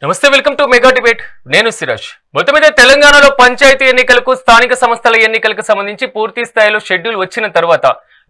నమస్తే, welcome to mega debate. నేను సిరాజ్. మొత్తం మీద తెలంగాణలో పంచాయతీ ఎన్నికలకు, స్థానిక సంస్థల ఎన్నికలకు సంబంధించి పూర్తి స్థాయిలో షెడ్యూల్ వచ్చిన తర్వాత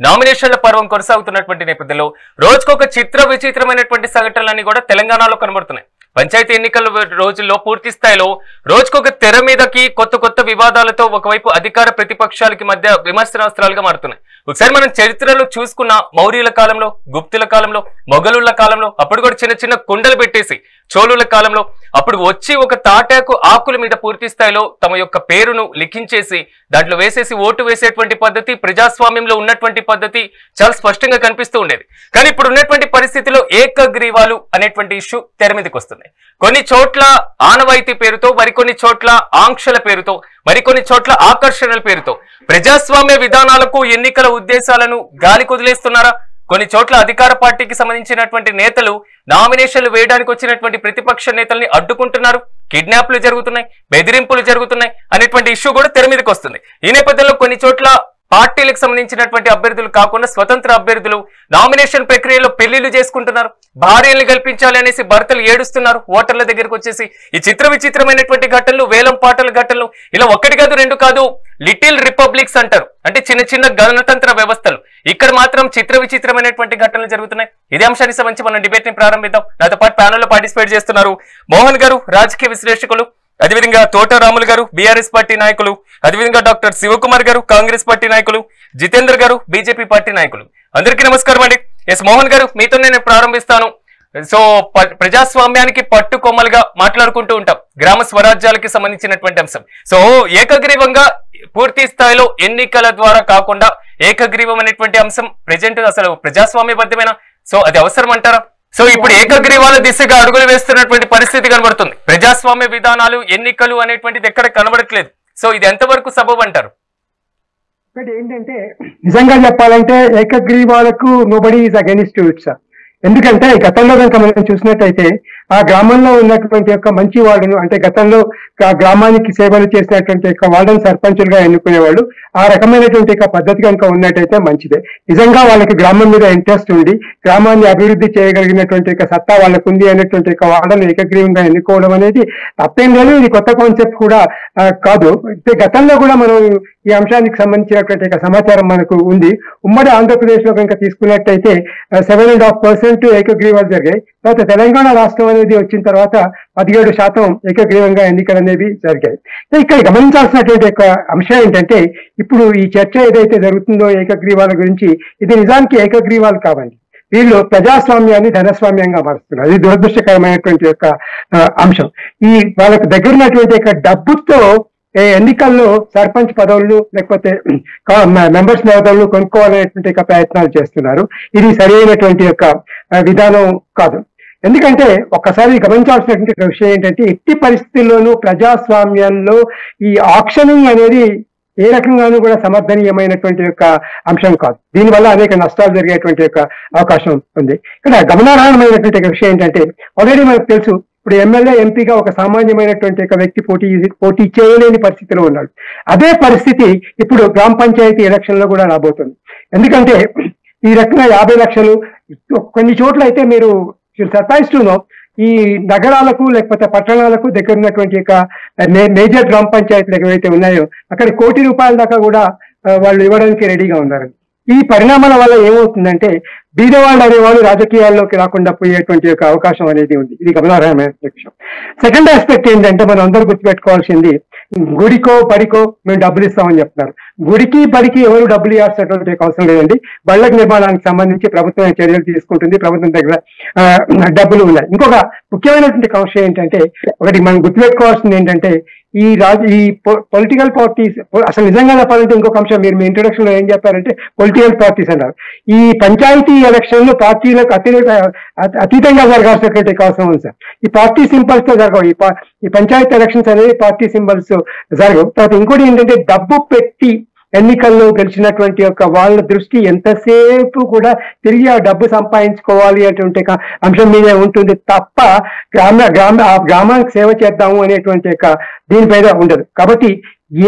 నామినేషన్ల పర్వం కొనసాగుతున్నటువంటి నేపథ్యంలో రోజుకొక చిత్ర విచిత్రమైనటువంటి సంఘటనలన్నీ కూడా తెలంగాణలో కనబడుతున్నాయి. పంచాయతీ ఎన్నికల రోజుల్లో పూర్తి స్థాయిలో రోజుకొక తెర మీదకి కొత్త వివాదాలతో ఒకవైపు అధికార ప్రతిపక్షాలకి మధ్య విమర్శనాస్త్రాలుగా మారుతున్నాయి. ఒకసారి మనం చరిత్రలో చూసుకున్న మౌర్యుల కాలంలో, గుప్తుల కాలంలో, మొఘలుల కాలంలో అప్పుడు కూడా చిన్న కుండలు పెట్టేసి, చోళుల కాలంలో అప్పుడు వచ్చి ఒక తాటాకు ఆకుల మీద పూర్తి స్థాయిలో తమ యొక్క పేరును లిఖించేసి దాంట్లో వేసేసి ఓటు వేసేటువంటి పద్ధతి, ప్రజాస్వామ్యంలో ఉన్నటువంటి పద్ధతి చాలా స్పష్టంగా కనిపిస్తూ ఉండేది. కానీ ఇప్పుడు ఉన్నటువంటి పరిస్థితిలో ఏకగ్రీవాలు అనేటువంటి ఇష్యూ తెర మీదకి వస్తుంది. కొన్ని చోట్ల ఆనవాయితీ పేరుతో, మరికొన్ని చోట్ల ఆంక్షల పేరుతో, మరికొన్ని చోట్ల ఆకర్షణల పేరుతో ప్రజాస్వామ్య విధానాలకు, ఎన్నికల ఉద్దేశాలను గాలి కుదిలేస్తున్నారా? కొన్ని చోట్ల అధికార పార్టీకి సంబంధించినటువంటి నేతలు నామినేషన్లు వేయడానికి వచ్చినటువంటి ప్రతిపక్ష నేతల్ని అడ్డుకుంటున్నారు, కిడ్నాప్లు జరుగుతున్నాయి, బెదిరింపులు జరుగుతున్నాయి అనేటువంటి ఇష్యూ కూడా తెర మీదకి వస్తుంది. ఈ నేపథ్యంలో కొన్ని చోట్ల పార్టీలకు సంబంధించినటువంటి అభ్యర్థులు కాకుండా స్వతంత్ర అభ్యర్థులు నామినేషన్ ప్రక్రియలో పెళ్లిళ్లు చేసుకుంటున్నారు, భార్యల్ని కల్పించాలి అనేసి భర్తలు ఏడుస్తున్నారు ఓటర్ల దగ్గరకు వచ్చేసి. ఈ చిత్ర విచిత్రమైనటువంటి ఘటనలు, వేలం పాటల ఘటనలు ఇలా ఒకటి కాదు, రెండు కాదు, లిటిల్ రిపబ్లిక్స్ అంటారు, అంటే చిన్న గణతంత్ర వ్యవస్థలు. ఇక్కడ మాత్రం చిత్ర విచిత్రమైనటువంటి ఘటనలు జరుగుతున్నాయి. ఇదే అంశానికి సంబంధించి మనం డిబేట్ ని ప్రారంభిద్దాం. నాతో పాటు ప్యానెల్లో పార్టిసిపేట్ చేస్తున్నారు మోహన్ గారు, రాజకీయ విశ్లేషకులు, అదేవిధంగా తోట రాములు గారు, బీఆర్ఎస్ పార్టీ నాయకులు, అదేవిధంగా డాక్టర్ శివకుమార్ గారు, కాంగ్రెస్ పార్టీ నాయకులు, జితేంద్ర గారు, బీజేపీ పార్టీ నాయకులు. అందరికీ నమస్కారం అండి. ఎస్ మోహన్ గారు, మీతో నేను ప్రారంభిస్తాను. సో ప్రజాస్వామ్యానికి పట్టుకొమ్మలుగా మాట్లాడుకుంటూ ఉంటాం గ్రామ స్వరాజ్యాలకి సంబంధించినటువంటి అంశం. సో ఏకగ్రీవంగా పూర్తి స్థాయిలో ఎన్నికల ద్వారా కాకుండా ఏకగ్రీవం అనేటువంటి అంశం ప్రెజెంట్ అసలు ప్రజాస్వామ్యబద్ధమైన, సో అది అవసరం అంటారా? సో ఇప్పుడు ఏకగ్రీవాల దిశగా అడుగులు వేస్తున్నటువంటి పరిస్థితి కనబడుతుంది. ప్రజాస్వామ్య విధానాలు, ఎన్నికలు అనేటువంటిది ఎక్కడ కనబడట్లేదు. సో ఇది ఎంతవరకు సబబు అంటారు? ఏంటంటే నిజంగా చెప్పాలంటే ఏకగ్రీవాలకు nobody is against it sir. ఎందుకంటే గతంలో కనుక మనం చూసినట్టయితే ఆ గ్రామంలో ఉన్నటువంటి యొక్క మంచి వార్డును, అంటే గతంలో ఆ గ్రామానికి సేవలు చేసినటువంటి యొక్క వార్డును సర్పంచులుగా ఎన్నుకునేవాళ్ళు. ఆ రకమైనటువంటి యొక్క పద్ధతి కనుక ఉన్నట్టయితే మంచిదే. నిజంగా వాళ్ళకి గ్రామం మీద ఇంట్రెస్ట్ ఉండి గ్రామాన్ని అభివృద్ధి చేయగలిగినటువంటి యొక్క సత్తా వాళ్ళకు ఉంది అనేటువంటి యొక్క వార్డును ఏకగ్రీవంగా ఎన్నుకోవడం అనేది తప్పేం లేదు. ఇది కొత్త కాన్సెప్ట్ కూడా కాదు. గతంలో కూడా మనం ఈ అంశానికి సంబంధించినటువంటి సమాచారం మనకు ఉంది. ఉమ్మడి ఆంధ్రప్రదేశ్ లో కనుక తీసుకున్నట్టయితే 7.5% ఏకగ్రీవాలు జరిగాయి. తర్వాత తెలంగాణ రాష్ట్రం అనేది వచ్చిన తర్వాత 17% ఏకగ్రీవంగా ఎన్నికలు అనేవి జరిగాయి. ఇక్కడ గమనించాల్సినటువంటి యొక్క అంశం ఏంటంటే, ఇప్పుడు ఈ చర్చ ఏదైతే జరుగుతుందో ఏకగ్రీవాల గురించి, ఇది నిజానికి ఏకగ్రీవాలు కావండి. వీళ్ళు ప్రజాస్వామ్యాన్ని ధనస్వామ్యంగా మారుస్తున్నారు. ఇది దురదృష్టకరమైనటువంటి యొక్క అంశం. ఈ వాళ్ళకు దగ్గర ఉన్నటువంటి యొక్క డబ్బుతో ఎన్నికల్లో సర్పంచ్ పదవులు లేకపోతే మెంబర్స్ పదవులు కొనుక్కోవాలనేటువంటి ప్రయత్నాలు చేస్తున్నారు. ఇది సరైనటువంటి యొక్క విధానం కాదు. ఎందుకంటే ఒక్కసారి గమనించాల్సినటువంటి విషయం ఏంటంటే, ఎట్టి పరిస్థితుల్లోనూ ప్రజాస్వామ్యంలో ఈ ఆక్షనింగ్ అనేది ఏ రకంగానూ కూడా సమర్థనీయమైనటువంటి యొక్క అంశం కాదు. దీనివల్ల అనేక నష్టాలు జరిగేటువంటి యొక్క అవకాశం ఉంది. ఇక్కడ గమనార్హమైనటువంటి విషయం ఏంటంటే, ఆల్రెడీ మనకు తెలుసు, ఇప్పుడు ఎమ్మెల్యే, ఎంపీగా ఒక సామాన్యమైనటువంటి ఒక వ్యక్తి పోటీ చేయలేని పరిస్థితిలో ఉన్నాడు. అదే పరిస్థితి ఇప్పుడు గ్రామ పంచాయతీ ఎలక్షన్ లో కూడా రాబోతుంది. ఎందుకంటే ఈ రకంగా 50 లక్షలు, కొన్ని చోట్ల అయితే మీరు సర్ప్రైజ్లో ఈ నగరాలకు లేకపోతే పట్టణాలకు దగ్గర ఉన్నటువంటి యొక్క మేజర్ గ్రామ పంచాయతీలు ఏవైతే ఉన్నాయో అక్కడ ₹1 కోటి దాకా కూడా వాళ్ళు ఇవ్వడానికి రెడీగా ఉన్నారు. ఈ పరిణామాల వల్ల ఏమవుతుందంటే, బీదవాళ్ళు అనేవాళ్ళు రాజకీయాల్లోకి రాకుండా పోయేటువంటి యొక్క అవకాశం అనేది ఉంది. ఇది గమనార్హమైన విషయం. సెకండ్ ఆస్పెక్ట్ ఏంటంటే, మనం అందరూ గుర్తుపెట్టుకోవాల్సింది, గుడికో బడికో మేము డబ్బులు ఇస్తామని చెప్తున్నారు. గుడికి బడికి ఎవరు డబ్బులు ఇవ్వాల్సినటువంటి అవసరం లేదండి. బళ్ళ నిర్మాణానికి సంబంధించి ప్రభుత్వం చర్యలు తీసుకుంటుంది, ప్రభుత్వం దగ్గర డబ్బులు ఉన్నాయి. ఇంకొక ముఖ్యమైనటువంటి విషయం ఏంటంటే, ఒకటి మనం గుర్తుపెట్టుకోవాల్సింది ఏంటంటే, ఈ పొలిటికల్ పార్టీస్, అసలు నిజంగా చెప్పాలంటే ఇంకొక అంశం, మీరు మీ ఇంట్రొడక్షన్ లో ఏం చెప్పారంటే పొలిటికల్ పార్టీస్ అన్నారు. ఈ పంచాయతీ ఎలక్షన్ లో పార్టీలకు అతీతంగా జరగాల్సినటువంటి అవసరం ఉంది సార్. ఈ పార్టీ సింబల్స్ తో జరగవు. ఈ పంచాయతీ ఎలక్షన్స్ అనేది పార్టీ సింబల్స్ జరగవు. తర్వాత ఇంకోటి ఏంటంటే, డబ్బు పెట్టి ఎన్నికల్లో గెలిచినటువంటి యొక్క వాళ్ళ దృష్టి ఎంతసేపు కూడా తిరిగి ఆ డబ్బు సంపాదించుకోవాలి అటువంటి అంశం మీదే ఉంటుంది తప్ప గ్రామానికి సేవ చేద్దాము అనేటువంటి దీనిపైన ఉండదు. కాబట్టి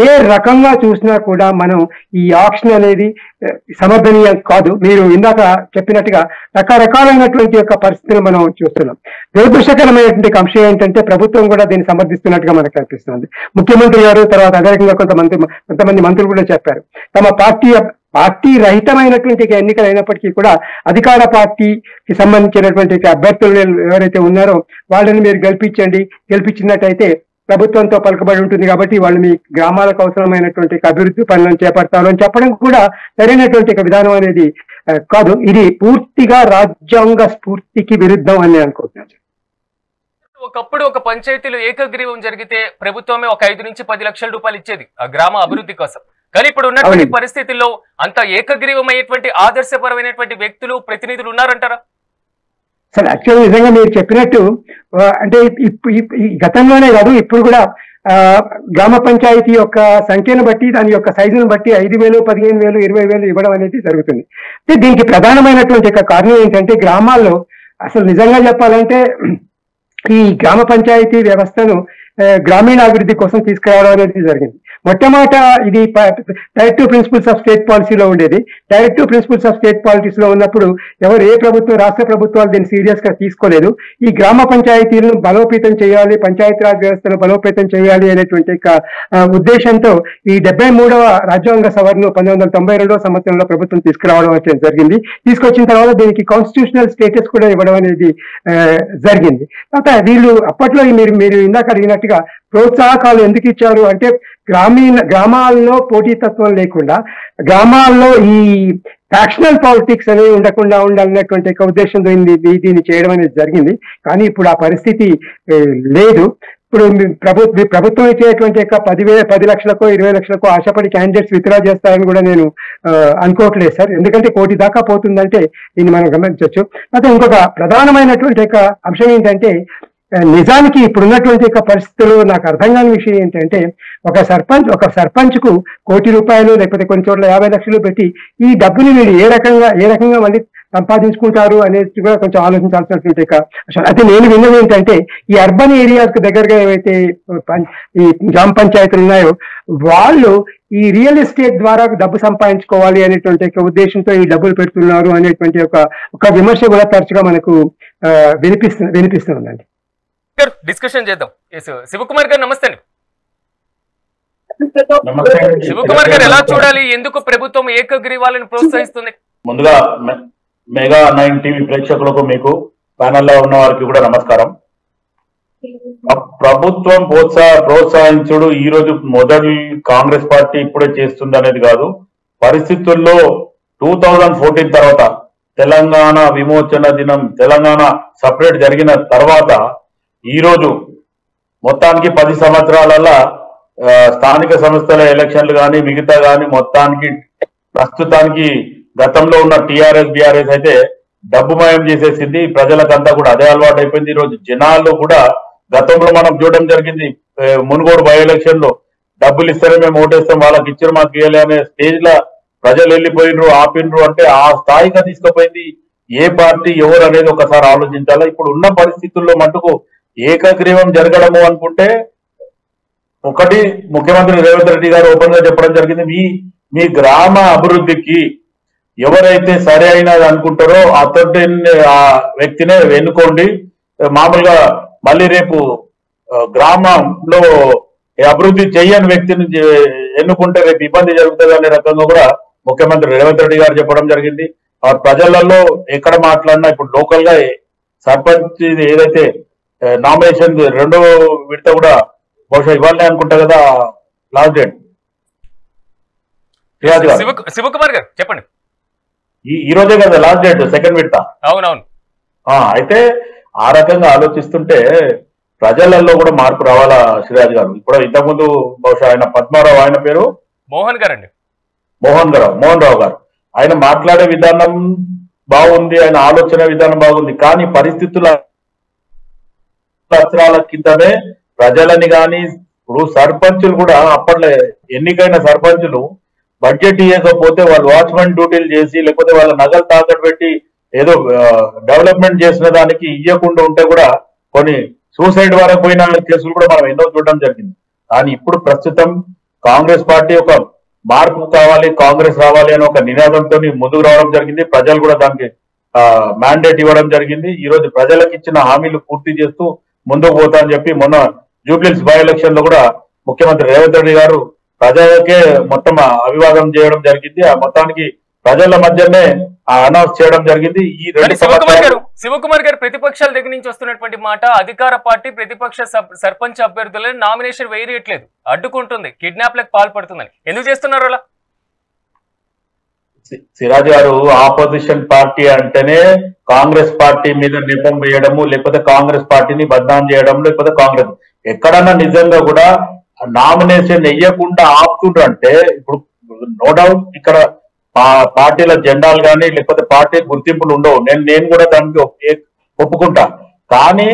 ఏ రకంగా చూసినా కూడా మనం ఈ ఆప్షన్ అనేది సమర్థనీయం కాదు. మీరు ఇందాక చెప్పినట్టుగా రకరకాలైనటువంటి యొక్క పరిస్థితులు మనం చూస్తున్నాం. దురదృష్టకరమైనటువంటి అంశం ఏంటంటే ప్రభుత్వం కూడా దీన్ని సమర్థిస్తున్నట్టుగా మనకు కనిపిస్తుంది. ముఖ్యమంత్రి గారు తర్వాత అదే రకంగా కొంతమంది మంత్రులు కూడా చెప్పారు, తమ పార్టీ రహితమైనటువంటి ఎన్నికలు అయినప్పటికీ కూడా అధికార పార్టీకి సంబంధించినటువంటి అభ్యర్థులు ఎవరైతే ఉన్నారో వాళ్ళని మీరు గెలిపించినట్టయితే ప్రభుత్వంతో పలుకబడి ఉంటుంది కాబట్టి వాళ్ళు మీ గ్రామాలకు అవసరమైనటువంటి అభివృద్ధి పనులను చేపడతారు అని చెప్పడం కూడా సరైనటువంటి విధానం అనేది కాదు. ఇది పూర్తిగా రాజ్యాంగ స్ఫూర్తికి విరుద్ధం అని అనుకుంటున్నాను. ఒకప్పుడు ఒక పంచాయతీలో ఏకగ్రీవం జరిగితే ప్రభుత్వమే ఒక 5 నుంచి 10 లక్షల రూపాయలు ఇచ్చేది ఆ గ్రామ అభివృద్ధి కోసం. కానీ ఇప్పుడు ఉన్నటువంటి పరిస్థితుల్లో అంత ఏకగ్రీవం అయ్యేటువంటి ఆదర్శపరమైనటువంటి వ్యక్తులు ప్రతినిధులు ఉన్నారంటారా? సార్ యాక్చువల్ నిజంగా మీరు చెప్పినట్టు అంటే గతంలోనే కాదు ఇప్పుడు కూడా గ్రామ పంచాయతీ యొక్క సంఖ్యను బట్టి దాని యొక్క సైజును బట్టి 5,000, 15,000, 20,000 ఇవ్వడం అనేది జరుగుతుంది. దీనికి ప్రధానమైనటువంటి కారణం ఏంటంటే గ్రామాల్లో అసలు నిజంగా చెప్పాలంటే ఈ గ్రామ పంచాయతీ వ్యవస్థను గ్రామీణాభివృద్ధి కోసం తీసుకురావడం అనేది జరిగింది. మొట్టమొదట ఇది టైర్ 2 ప్రిన్సిపల్స్ ఆఫ్ స్టేట్ పాలసీలో ఉండేది. టైర్ 2 ప్రిన్సిపల్స్ ఆఫ్ స్టేట్ పాలసీలో ఉన్నప్పుడు ఏ ప్రభుత్వం, రాష్ట్ర ప్రభుత్వాలు దీన్ని సీరియస్ గా తీసుకోలేదు. ఈ గ్రామ పంచాయతీలను బలోపేతం చేయాలి, పంచాయతీరాజ్ వ్యవస్థను బలోపేతం చేయాలి అనేటువంటి ఉద్దేశంతో ఈ 73వ రాజ్యాంగ సవరణను 1992వ సంవత్సరంలో ప్రభుత్వం తీసుకురావడం అనేది జరిగింది. తీసుకొచ్చిన తర్వాత దీనికి కాన్స్టిట్యూషనల్ స్టేటస్ కూడా ఇవ్వడం అనేది జరిగింది. తర్వాత వీళ్ళు అప్పట్లో మీరు ఇందాక అడిగినట్టుగా ప్రోత్సాహకాలు ఎందుకు ఇచ్చారు అంటే గ్రామాల్లో పోటీతత్వం లేకుండా గ్రామాల్లో ఈ ఫ్యాక్షనల్ పాలిటిక్స్ అనేవి ఉండకుండా ఉండాలన్నటువంటి ఉద్దేశంతో దీన్ని చేయడం అనేది జరిగింది. కానీ ఇప్పుడు ఆ పరిస్థితి లేదు. ఇప్పుడు ప్రభుత్వం ఇచ్చేటువంటి 10 లక్షలకో 20 లక్షలకో ఆశపడి క్యాండిడేట్స్ విత్డ్రా చేస్తారని కూడా నేను అనుకోవట్లేదు సార్. ఎందుకంటే 1 కోటి దాకా పోతుందంటే దీన్ని మనం గమనించవచ్చు. అయితే ఇంకొక ప్రధానమైనటువంటి అంశం ఏంటంటే నిజానికి ఇప్పుడున్నటువంటి పరిస్థితుల్లో నాకు అర్థం కాని విషయం ఏంటంటే ఒక సర్పంచ్ కు 1 కోటి రూపాయలు లేకపోతే కొన్ని చోట్ల 50 లక్షలు పెట్టి ఈ డబ్బుని వీళ్ళు ఏ రకంగా మళ్ళీ సంపాదించుకుంటారు అనేది కూడా కొంచెం ఆలోచించాల్సినటువంటి అయితే నేను విన్నది ఏంటంటే ఈ అర్బన్ ఏరియాస్ కు దగ్గరగా ఏవైతే ఈ గ్రామ పంచాయతీలు ఉన్నాయో వాళ్ళు ఈ రియల్ ఎస్టేట్ ద్వారా డబ్బు సంపాదించుకోవాలి అనేటువంటి ఉద్దేశంతో ఈ డబ్బులు పెడుతున్నారు అనేటువంటి ఒక విమర్శ కూడా తరచుగా మనకు వినిపిస్తుందండి. డిస్కషన్ చేద్దాం. శివకుమార్ గారు నమస్తే అండి. శివకుమార్ గారు ఎలా చూడాలి, ఎందుకు ప్రభుత్వం ఏకగ్రీవాలను ప్రోత్సహిస్తుంది? ముందుగా మెగా 9 టీవీ ప్రేక్షకులకు, మీకు ప్యానెల్లో ఉన్న వారికి కూడా నమస్కారం. ప్రభుత్వం ప్రోత్సహించుడు ఈ రోజు మొదటి కాంగ్రెస్ పార్టీ ఇప్పుడే చేస్తుంది అనేది కాదు. పరిస్థితుల్లో 2014 తర్వాత తెలంగాణ విమోచన దినం, తెలంగాణ సపరేట్ జరిగిన తర్వాత ఈ రోజు మొత్తానికి 10 సంవత్సరాలలో స్థానిక సంస్థల ఎలక్షన్లు కానీ మిగతా కానీ మొత్తానికి ప్రస్తుతానికి గతంలో ఉన్న టీఆర్ఎస్ బీఆర్ఎస్ అయితే డబ్బుమయం చేసేసింది. ప్రజలకంతా కూడా అదే అలవాటు అయిపోయింది. ఈ రోజు జనాల్లో కూడా గతంలో మనం చూడడం జరిగింది, మునుగోడు బై ఎలక్షన్ లో డబ్బులు ఇస్తారే మేము ఓటేస్తాం, వాళ్ళకి ఇచ్చారు మాకు ఇవ్వాలి అనే స్టేజ్ లా ప్రజలు వెళ్ళిపోయినరు, ఆపినరు. అంటే ఆ స్థాయిగా తీసుకుపోయింది ఏ పార్టీ ఎవరు అనేది ఒకసారి ఆలోచించాలి. ఇప్పుడు ఉన్న పరిస్థితుల్లో మటుకు ఏకగ్రీవం జరగడము అనుకుంటే ఒకటి ముఖ్యమంత్రి రేవంత్ రెడ్డి గారు ఓపెన్ గా చెప్పడం జరిగింది, మీ గ్రామ అభివృద్ధికి ఎవరైతే సరే అయినది అనుకుంటారో అతడి ఆ వ్యక్తినే ఎన్నుకోండి. మామూలుగా మళ్ళీ రేపు గ్రామంలో అభివృద్ధి చేయని వ్యక్తిని ఎన్నుకుంటే రేపు ఇబ్బంది జరుగుతుంది అనే రకంగా కూడా ముఖ్యమంత్రి రేవంత్ రెడ్డి గారు చెప్పడం జరిగింది. ఆ ప్రజలలో ఎక్కడ మాట్లాడినా ఇప్పుడు లోకల్ గా సర్పంచ్ ఏదైతే నామినేషన్ 2వ విడత కూడా బహుశా ఇవ్వాలని అనుకుంటా కదా లాస్ట్ డేట్. శివకుమార్ గారు చెప్పండి. ఈ రోజే కదా లాస్ట్ డేట్, 2వ విడత. అవునవును. అయితే ఆ రకంగా ఆలోచిస్తుంటే ప్రజలలో కూడా మార్పు రావాలా శ్రీరాజ్ గారు. ఇప్పుడు ఇంతకుముందు బహుశా ఆయన పద్మారావు, ఆయన పేరు మోహన్ గారు అండి, మోహన్ రావు గారు. ఆయన మాట్లాడే విధానం బాగుంది, ఆయన ఆలోచన విధానం బాగుంది. కానీ పరిస్థితుల సంవత్సరాల కిందనే ప్రజలని కానీ ఇప్పుడు సర్పంచులు కూడా అప్పట్లో ఎన్నికైన సర్పంచులు బడ్జెట్ ఇవ్వకపోతే వాళ్ళు వాచ్మెన్ డ్యూటీలు చేసి లేకపోతే వాళ్ళ నగలు తాకట్టు పెట్టి ఏదో డెవలప్మెంట్ చేసిన దానికి ఇవ్వకుండా ఉంటే కూడా కొన్ని సూసైడ్ వరకు పోయిన కేసులు కూడా మనం ఎన్నో చూడడం జరిగింది. కానీ ఇప్పుడు ప్రస్తుతం కాంగ్రెస్ పార్టీ ఒక మార్పు కావాలి, కాంగ్రెస్ రావాలి అని ఒక నినాదంతో ముందుకు రావడం జరిగింది. ప్రజలు కూడా దానికి మ్యాండేట్ ఇవ్వడం జరిగింది. ఈ రోజు ప్రజలకు ఇచ్చిన హామీలు పూర్తి చేస్తూ ముందుకు పోతా అని చెప్పి మొన్న జూబ్లీహిల్స్ బై ఎలక్షన్ లో కూడా ముఖ్యమంత్రి రేవంత్ రెడ్డి గారు ప్రజలకే మొత్తం అభివాదం చేయడం జరిగింది. ఆ మొత్తానికి ప్రజల మధ్యనే అనౌన్స్ చేయడం జరిగింది. ఈ శివకుమార్ గారు ప్రతిపక్షాల దగ్గర నుంచి వస్తున్నటువంటి మాట, అధికార పార్టీ ప్రతిపక్ష సర్పంచ్ అభ్యర్థులను నామినేషన్ వేయట్లేదు, అడ్డుకుంటుంది, కిడ్నాప్లకు పాల్పడుతుందని. ఎందుకు చేస్తున్నారు అలా? సిరాజ్ గారు, ఆపోజిషన్ పార్టీ అంటేనే కాంగ్రెస్ పార్టీ మీద నెపం వేయడము, లేకపోతే కాంగ్రెస్ పార్టీని బద్నాం చేయడం, లేకపోతే కాంగ్రెస్ ఎక్కడన్నా నిజంగా కూడా నామినేషన్ వెయ్యకుండా ఆపుతుండ్రు అంటే, ఇప్పుడు నో డౌట్ ఇక్కడ పార్టీల జెండాలు కానీ లేకపోతే పార్టీ గుర్తింపులు ఉండవు, నేను కూడా దానికి ఒప్పుకుంటా. కానీ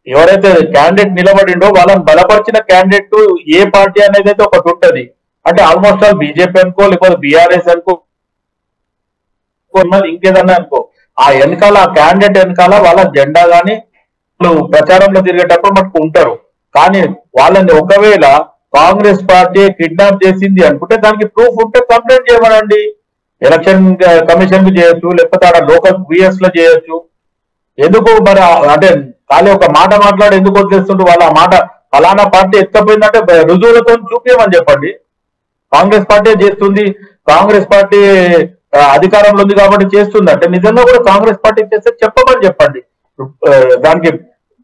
ఎవరైతే క్యాండిడేట్ నిలబడిండో వాళ్ళని బలపరిచిన క్యాండిడేట్ ఏ పార్టీ అనేది అయితే ఒకటి ఉంటది. అంటే ఆల్మోస్ట్ ఆల్ బీజేపీ అనుకో, లేకపోతే బీఆర్ఎస్ అనుకో, ఇంకేదన్నా అనుకో, ఆ వెనకాల ఆ క్యాండిడేట్ వెనకాల వాళ్ళ జెండా గాని ప్రచారంలో తిరిగేటప్పుడు మనకు ఉంటారు. కానీ వాళ్ళని ఒకవేళ కాంగ్రెస్ పార్టీ కిడ్నాప్ చేసింది అనుకుంటే దానికి ప్రూఫ్ ఉంటే కంప్లైంట్ చేయమనండి. ఎలక్షన్ కమిషన్ కు చేయొచ్చు, లేకపోతే ఆడ లోకల్ విఎస్ లో చేయొచ్చు. ఎందుకు మరి అంటే ఖాళీ ఒక మాట మాట్లాడి ఎందుకు వదిలేస్తుంటారు? వాళ్ళ మాట ఫలానా పార్టీ ఎత్తపోయిందంటే రుజువులతో చూపించమని చెప్పండి. కాంగ్రెస్ పార్టీ చేస్తుంది, కాంగ్రెస్ పార్టీ అధికారంలో ఉంది కాబట్టి చేస్తుంది అంటే నిజంగా కూడా కాంగ్రెస్ పార్టీ చేస్తే చెప్పమని చెప్పండి. దానికి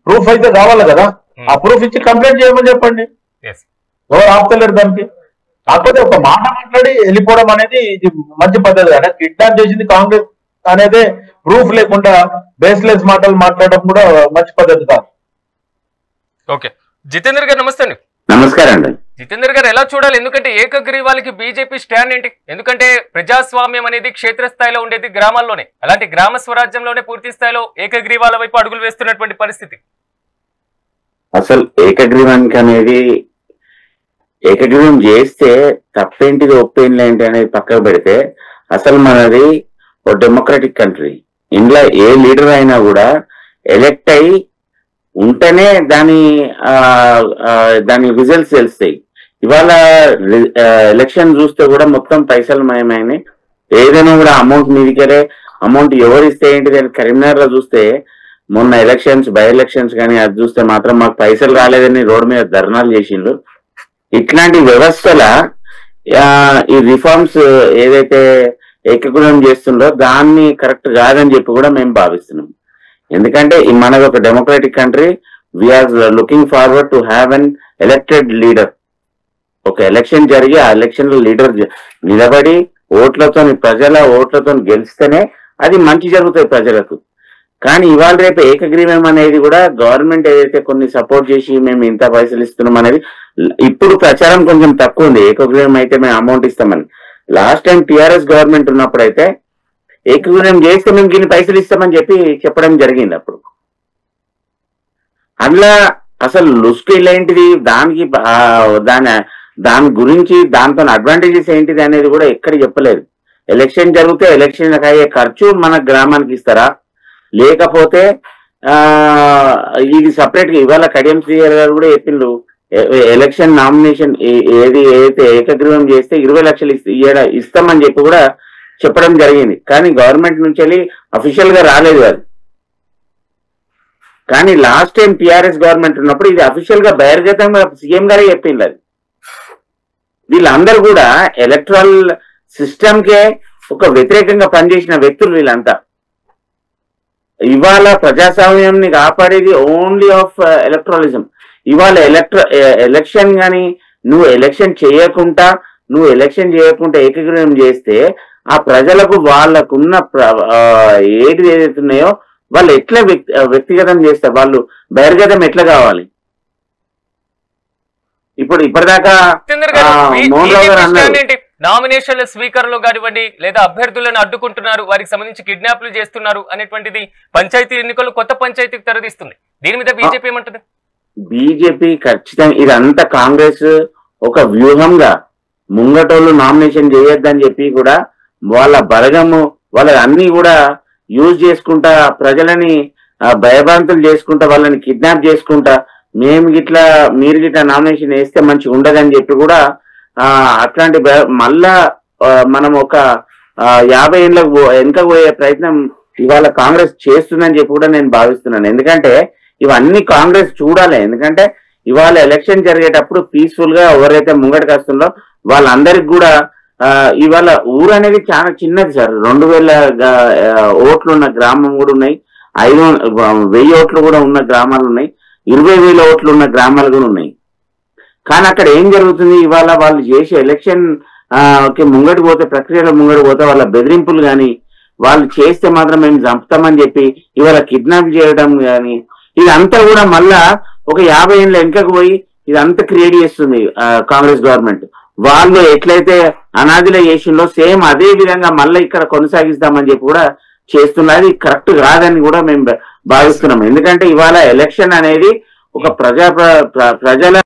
ప్రూఫ్ అయితే కావాలి కదా, ఆ ప్రూఫ్ ఇచ్చి కంప్లైంట్ చేయమని చెప్పండి. ఎవరు ఆపుతలేరు దానికి. కాకపోతే ఒక మాట మాట్లాడి వెళ్ళిపోవడం అనేది ఇది మంచి పద్ధతి కదా. కిడ్నాప్ చేసింది కాంగ్రెస్ అనేది ప్రూఫ్ లేకుండా బేస్లెస్ మాటలు మాట్లాడడం కూడా మంచి పద్ధతి కాదు. ఓకే, జితేందర్ గారు నమస్తే అండి. నమస్కారం అండి. జితేందర్ గారు ఎలా చూడాలి? ఎందుకంటే ఏకగ్రీవాలకి బీజేపీ స్టాండ్ ఏంటి? ఎందుకంటే ప్రజాస్వామ్యం అనేది క్షేత్రస్థాయిలో ఉండేది గ్రామాల్లోనే, అలాంటి గ్రామ స్వరాజ్యంలోనే పూర్తి స్థాయిలో ఏకగ్రీవాల వైపు అడుగులు వేస్తున్నటువంటి పరిస్థితి. అసలు ఏకగ్రీవానికి అనేది ఏకగ్రీవం చేస్తే తప్పేంటిది ఒప్పేంటి ఏంటి అనేది పక్కకు పెడితే, అసలు మనది ఒక డెమోక్రటిక్ కంట్రీ. ఇందులో ఏ లీడర్ అయినా కూడా ఎలెక్ట్ అయి ఉంటేనే దాని రిజల్ట్స్ తెలుస్తాయి. ఇవాళ ఎలక్షన్ చూస్తే కూడా మొత్తం పైసలు మయమైనాయి. ఏదైనా కూడా అమౌంట్ మీదికెళ్ళే అమౌంట్ ఎవరు ఇస్తే ఏంటిది అని కరీంనగర్ లో చూస్తే మొన్న ఎలక్షన్స్ బై ఎలక్షన్స్ కానీ అది చూస్తే మాత్రం మాకు పైసలు రాలేదని రోడ్డు మీద ధర్నాలు చేసిండ్రు. ఇట్లాంటి వ్యవస్థల ఈ రిఫార్మ్స్ ఏదైతే ఏకగ్రీవం చేస్తుందో దాన్ని కరెక్ట్ కాదని చెప్పి కూడా మేము భావిస్తున్నాం. ఎందుకంటే మనది ఒక democratic country, we are looking forward to have an elected leader. ఒక ఎలక్షన్ జరిగి ఆ ఎలక్షన్ లో లీడర్ నిలబడి ప్రజల ఓట్లతో గెలిస్తేనే అది మంచి జరుగుతాయి ప్రజలకు. కానీ ఇవాళ రేపు ఏకగ్రీవం అనేది కూడా గవర్నమెంట్ ఏదైతే కొన్ని సపోర్ట్ చేసి మేము ఇంత పైసలు ఇస్తున్నాం అనేది ఇప్పుడు ప్రచారం కొంచెం తక్కువ ఉంది. ఏకగ్రీవం అయితే మేము అమౌంట్ ఇస్తామని. లాస్ట్ టైం టిఆర్ఎస్ గవర్నమెంట్ ఉన్నప్పుడు అయితే ఏకగ్రీవం చేస్తే మేము దీన్ని పైసలు ఇస్తామని చెప్పడం జరిగింది. అప్పుడు అందులో అసలు లుస్కిల్ ఏంటిది, దాని గురించి దాంతో అడ్వాంటేజెస్ ఏంటిది అనేది కూడా ఎక్కడ చెప్పలేదు. ఎలక్షన్ జరిగితే ఎలక్షన్ అయ్యే ఖర్చు మన గ్రామానికి ఇస్తారా, లేకపోతే ఇది సపరేట్ గా ఇవాళ కడియం శ్రీహరి గారు కూడా చెప్పిండ్రు, ఎలక్షన్ నామినేషన్ ఏదైతే ఏకగ్రీవం చేస్తే 20 లక్షలు ఇస్తామని చెప్పి కూడా చెప్పడం జరిగింది. కానీ గవర్నమెంట్ నుంచి వెళ్ళి అఫీషియల్ గా రాలేదు అది. కానీ లాస్ట్ టైం టిఆర్ఎస్ గవర్నమెంట్ ఉన్నప్పుడు ఇది అఫీషియల్ గా బహిర్గతంగా సీఎం గారే చెప్పింది. అది వీళ్ళందరూ కూడా ఎలక్ట్రల్ సిస్టమ్ కే ఒక వ్యతిరేకంగా పనిచేసిన వ్యక్తులు వీళ్ళంతా. ఇవాళ ప్రజాస్వామ్యాన్ని కాపాడేది ఓన్లీ ఆఫ్ ఎలక్ట్రలిజం. ఇవాళ ఎలక్షన్ కానీ నువ్వు ఎలక్షన్ చేయకుండా ఏకగ్రీవం చేస్తే ఆ ప్రజలకు వాళ్ళకున్న ఏది ఏదైతే ఉన్నాయో వాళ్ళు ఎట్లా వ్యక్తిగతం చేస్తారు, వాళ్ళు బహిర్గతం ఎట్లా కావాలి? ఇప్పటిదాకా మోహన్ రావు గారు అన్నారు నామినేషన్ల స్వీకరణలో కానివ్వండి లేదా అభ్యర్థులను అడ్డుకుంటున్నారు, వారికి సంబంధించి కిడ్నాప్లు చేస్తున్నారు అనేటువంటిది పంచాయతీ ఎన్నికలు కొత్త పంచాయతీకి తెరదీస్తుంది. దీని మీద బీజేపీ ఏమంటుంది? బీజేపీ ఖచ్చితంగా ఇదంతా కాంగ్రెస్ ఒక వ్యూహంగా ముంగటోళ్ళు నామినేషన్ చేయొద్దని చెప్పి కూడా వాళ్ళ బలగము వాళ్ళ అన్ని కూడా యూజ్ చేసుకుంటా ప్రజలని భయభ్రాంతులు చేసుకుంటా వాళ్ళని కిడ్నాప్ చేసుకుంటా మీరు గిట్లా నామినేషన్ వేస్తే మంచిగా ఉండదని చెప్పి కూడా అట్లాంటి మళ్ళా మనం ఒక 50 ఏళ్ళకు వెనక పోయే ప్రయత్నం ఇవాళ కాంగ్రెస్ చేస్తుందని చెప్పి కూడా నేను భావిస్తున్నాను. ఎందుకంటే ఇవన్నీ కాంగ్రెస్ చూడాలి. ఎందుకంటే ఇవాళ ఎలక్షన్ జరిగేటప్పుడు పీస్ఫుల్ గా ఎవరైతే ముంగటికి వస్తుందో వాళ్ళందరికి కూడా ఇవాళ ఊరు అనేది చాలా చిన్నది సార్. 2000 ఓట్లు ఉన్న గ్రామం కూడా ఉన్నాయి, 1000 ఓట్లు కూడా ఉన్న గ్రామాలు ఉన్నాయి, 20,000 ఓట్లు ఉన్న గ్రామాలు కూడా ఉన్నాయి. కానీ అక్కడ ఏం జరుగుతుంది, ఇవాళ వాళ్ళు చేసే ఎలక్షన్ ముంగడి పోతే, ప్రక్రియలో ముంగడి పోతే వాళ్ళ బెదిరింపులు కానీ, వాళ్ళు చేస్తే మాత్రం మేము చంపుతామని చెప్పి ఇవాళ కిడ్నాప్ చేయడం కానీ, ఇదంతా కూడా మళ్ళా ఒక 50 ఏళ్ళ వెనుకకు పోయి ఇదంతా క్రియేట్ చేస్తుంది కాంగ్రెస్ గవర్నమెంట్. వాళ్ళు ఎట్లయితే అనాదిలో చేసిందో సేమ్ అదే విధంగా మళ్ళీ ఇక్కడ కొనసాగిస్తామని చెప్పి కూడా చేస్తున్నది కరెక్ట్ కాదని కూడా మేము భావిస్తున్నాం. ఎందుకంటే ఇవాళ ఎలక్షన్ అనేది ఒక ప్రజల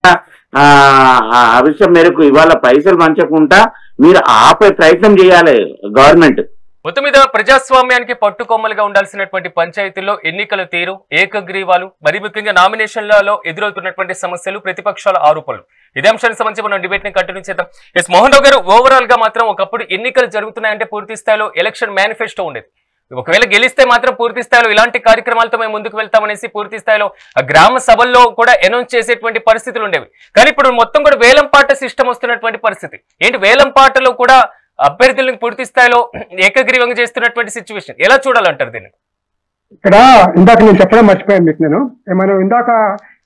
అభిష్టం మేరకు ఇవాళ పైసలు పంచకుండా మీరు ఆపే ప్రయత్నం చేయాలి గవర్నమెంట్. మొత్తం మీద ప్రజాస్వామ్యానికి పట్టుకొమ్మలుగా ఉండాల్సినటువంటి పంచాయతీల్లో ఎన్నికల తీరు, ఏకగ్రీవాలు, మరి ముఖ్యంగా నామినేషన్లలో ఎదురవుతున్నటువంటి సమస్యలు, ప్రతిపక్షాల ఆరోపణలు, ఇదే అంశానికి సంబంధించి మనం డిబేట్ ని కంటిన్యూ చేద్దాం. ఎస్ మోహన్ రావు గారు, ఓవరాల్ గా మాత్రం ఒకప్పుడు ఎన్నికలు జరుగుతున్నాయంటే పూర్తి స్థాయిలో ఎలక్షన్ మేనిఫెస్టో ఉండేది. ఒకవేళ గెలిస్తే మాత్రం పూర్తి స్థాయిలో ఇలాంటి కార్యక్రమాలతో మేము ముందుకు వెళ్తామనేసి పూర్తి స్థాయిలో గ్రామ సభల్లో కూడా అనౌన్స్ చేసేటువంటి పరిస్థితులు ఉండేవి. కానీ ఇప్పుడు మొత్తం కూడా వేలంపాట సిస్టమ్ వస్తున్నటువంటి పరిస్థితి ఏంటి, వేలంపాటలో కూడా అభ్యర్థులను పూర్తి స్థాయిలో ఏకగ్రీవంగా చేస్తున్నటువంటి సిచ్యువేషన్ ఎలా చూడాలంటారు దీన్ని? ఇక్కడ ఇందాక నేను చెప్పడం మర్చిపోయాను మీకు. మనం ఇందాక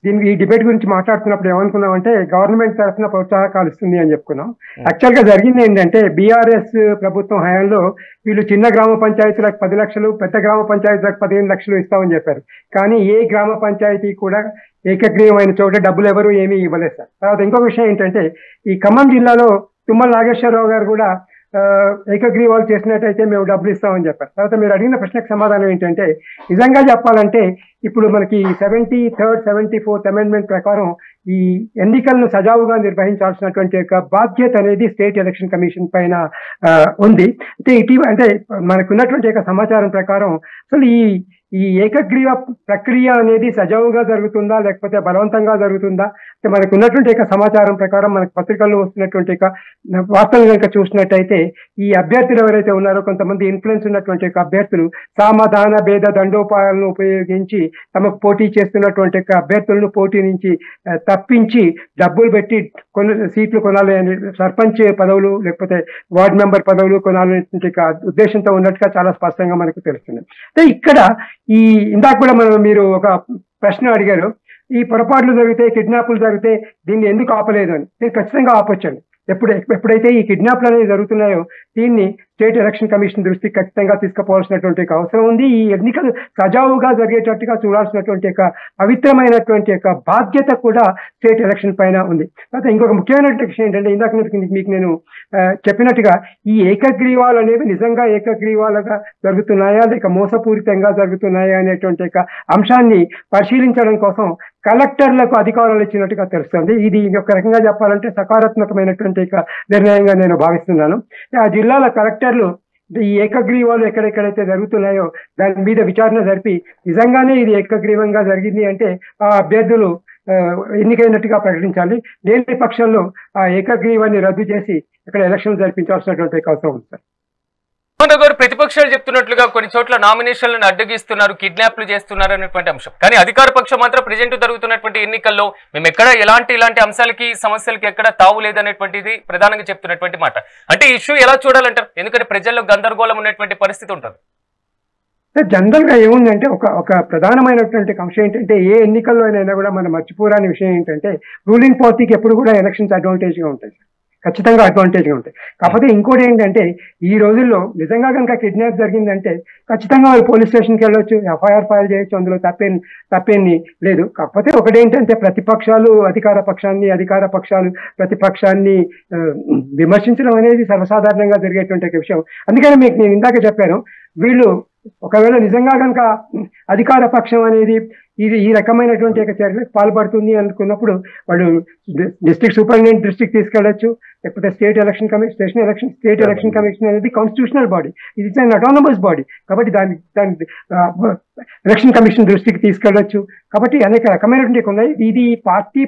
దీనికి ఈ డిబేట్ గురించి మాట్లాడుతున్నప్పుడు ఏమనుకున్నాం అంటే గవర్నమెంట్ తరఫున ప్రోత్సాహకాలు ఇస్తుంది అని చెప్పుకున్నాం. యాక్చువల్ గా జరిగింది ఏంటంటే బీఆర్ఎస్ ప్రభుత్వం హయాంలో వీళ్ళు చిన్న గ్రామ పంచాయతీలకు 10 లక్షలు, పెద్ద గ్రామ పంచాయతీలకు 15 లక్షలు ఇస్తామని చెప్పారు. కానీ ఏ గ్రామ పంచాయతీ కూడా ఏకగ్రీవమైన చోట డబ్బులు ఎవరు ఏమీ ఇవ్వలేదు సార్. తర్వాత ఇంకొక విషయం ఏంటంటే ఈ ఖమ్మం జిల్లాలో తుమ్మల నాగేశ్వరరావు గారు కూడా ఏకగ్రీవాలు చేసినట్టయితే మేము డబ్బులు ఇస్తామని చెప్పారు. తర్వాత మీరు అడిగిన ప్రశ్నకు సమాధానం ఏంటంటే నిజంగా చెప్పాలంటే ఇప్పుడు మనకి 73rd 74th అమెండ్మెంట్ ప్రకారం ఈ ఎన్నికలను సజావుగా నిర్వహించాల్సినటువంటి యొక్క బాధ్యత అనేది స్టేట్ ఎలక్షన్ కమిషన్ పైన ఉంది. అంటే అంటే మనకున్నటువంటి యొక్క సమాచారం ప్రకారం అసలు ఈ ఏకగ్రీవ ప్రక్రియ అనేది సజావుగా జరుగుతుందా లేకపోతే బలవంతంగా జరుగుతుందా అంటే మనకు ఉన్నటువంటి సమాచారం ప్రకారం మనకు పత్రికల్లో వస్తున్నటువంటి వార్తలు కనుక చూసినట్టయితే ఈ అభ్యర్థులు ఎవరైతే ఉన్నారో కొంతమంది ఇన్ఫ్లుయెన్స్ ఉన్నటువంటి అభ్యర్థులు సామధాన భేద దండోపాయాలను ఉపయోగించి తమకు పోటీ చేస్తున్నటువంటి అభ్యర్థులను పోటీ నుంచి తప్పించి డబ్బులు పెట్టి సీట్లు కొనాలి అని సర్పంచ్ పదవులు లేకపోతే వార్డు మెంబర్ పదవులు కొనాలనేటువంటి ఉద్దేశంతో ఉన్నట్టుగా చాలా స్పష్టంగా మనకు తెలుస్తుంది. అంటే ఇక్కడ ఈ ఇందాక కూడా మీరు ఒక ప్రశ్న అడిగారు, ఈ పొరపాట్లు జరిగితే కిడ్నాప్లు జరిగితే దీన్ని ఎందుకు ఆపలేదు అని. నేను ఖచ్చితంగా ఆపొచ్చండి. ఎప్పుడైతే ఈ కిడ్నాప్లు అనేవి జరుగుతున్నాయో దీన్ని స్టేట్ ఎలక్షన్ కమిషన్ దృష్టికి ఖచ్చితంగా తీసుకుపోవాల్సినటువంటి అవసరం ఉంది. ఈ ఎన్నికలు సజావుగా జరిగేటట్టుగా చూడాల్సినటువంటి పవిత్రమైనటువంటి బాధ్యత కూడా స్టేట్ ఎలక్షన్ పైన ఉంది. తర్వాత ఇంకొక ముఖ్యమైనటువంటి విషయం ఏంటంటే ఇందాక మీకు నేను చెప్పినట్టుగా ఈ ఏకగ్రీవాలు అనేవి నిజంగా ఏకగ్రీవాలుగా జరుగుతున్నాయా లేక మోసపూరితంగా జరుగుతున్నాయా అనేటువంటి అంశాన్ని పరిశీలించడం కోసం కలెక్టర్లకు అధికారాలు ఇచ్చినట్టుగా తెలుస్తుంది. ఇది ఒక రకంగా చెప్పాలంటే సకారాత్మకమైనటువంటి నిర్ణయంగా నేను భావిస్తున్నాను. ఆ జిల్లాల కలెక్టర్లు ఈ ఏకగ్రీవాలు ఎక్కడెక్కడైతే జరుగుతున్నాయో దాని మీద విచారణ జరిపి నిజంగానే ఇది ఏకగ్రీవంగా జరిగింది అంటే ఆ అభ్యర్థులు ఎన్నికైనట్టుగా ప్రకటించాలి. లేని పక్షంలో ఆ ఏకగ్రీవాన్ని రద్దు చేసి ఇక్కడ ఎలక్షన్ జరిపించాల్సినటువంటి అవసరం ఉంది సార్. గారు ప్రతిపక్షాలు చెప్తున్నట్లుగా కొన్ని చోట్ల నామినేషన్లను అడ్డగిస్తున్నారు, కిడ్నాప్లు చేస్తున్నారు అనేటువంటి అంశం. కానీ అధికార పక్షం మాత్రం ప్రెజెంట్ జరుగుతున్నటువంటి ఎన్నికల్లో మేము ఎక్కడ ఇలాంటి అంశాలకి సమస్యలకి ఎక్కడ తావు లేదనేటువంటిది ప్రధానంగా చెప్తున్నటువంటి మాట. అంటే ఈ ఇష్యూ ఎలా చూడాలంటారు? ఎందుకంటే ప్రజల్లో గందరగోళం ఉన్నటువంటి పరిస్థితి ఉంటుంది. జనరల్ గా ఏముందంటే ఒక ప్రధానమైనటువంటి అంశం ఏంటంటే ఏ ఎన్నికల్లో అయినా కూడా మనం మర్చిపోరాని విషయం ఏంటంటే రూలింగ్ పార్టీకి ఎప్పుడు కూడా ఎలక్షన్స్ అడ్వాంటేజ్ గా ఉంటాయి, ఖచ్చితంగా అడ్వాంటేజ్ గా ఉంటాయి. కాకపోతే ఇంకోటి ఏంటంటే ఈ రోజుల్లో నిజంగా కనుక కిడ్నాప్ జరిగిందంటే ఖచ్చితంగా వాళ్ళు పోలీస్ స్టేషన్కి వెళ్ళొచ్చు, ఎఫ్ఐఆర్ ఫైల్ చేయొచ్చు, అందులో తప్పేమి లేదు. కాకపోతే ఒకటేంటంటే ప్రతిపక్షాలు అధికార పక్షాలు ప్రతిపక్షాన్ని విమర్శించడం అనేది సర్వసాధారణంగా జరిగేటువంటి విషయం. అందుకని మీకు నేను ఇందాక చెప్పాను, వీళ్ళు ఒకవేళ నిజంగా కనుక అధికార పక్షం అనేది ఈ రకమైనటువంటి చర్యలకు పాల్పడుతుంది అనుకున్నప్పుడు వాళ్ళు డిస్ట్రిక్ట్ సూపరింటెండెంట్ దృష్టికి తీసుకెళ్లొచ్చు, లేకపోతే స్టేట్ ఎలక్షన్ కమిషన్ అనేది కాన్స్టిట్యూషనల్ బాడీ, ఇది అటానమస్ బాడీ కాబట్టి దాని ఎలక్షన్ కమిషన్ దృష్టికి తీసుకెళ్లొచ్చు. కాబట్టి అనేక రకమైనటువంటి ఉన్నాయి. ఇది పార్టీ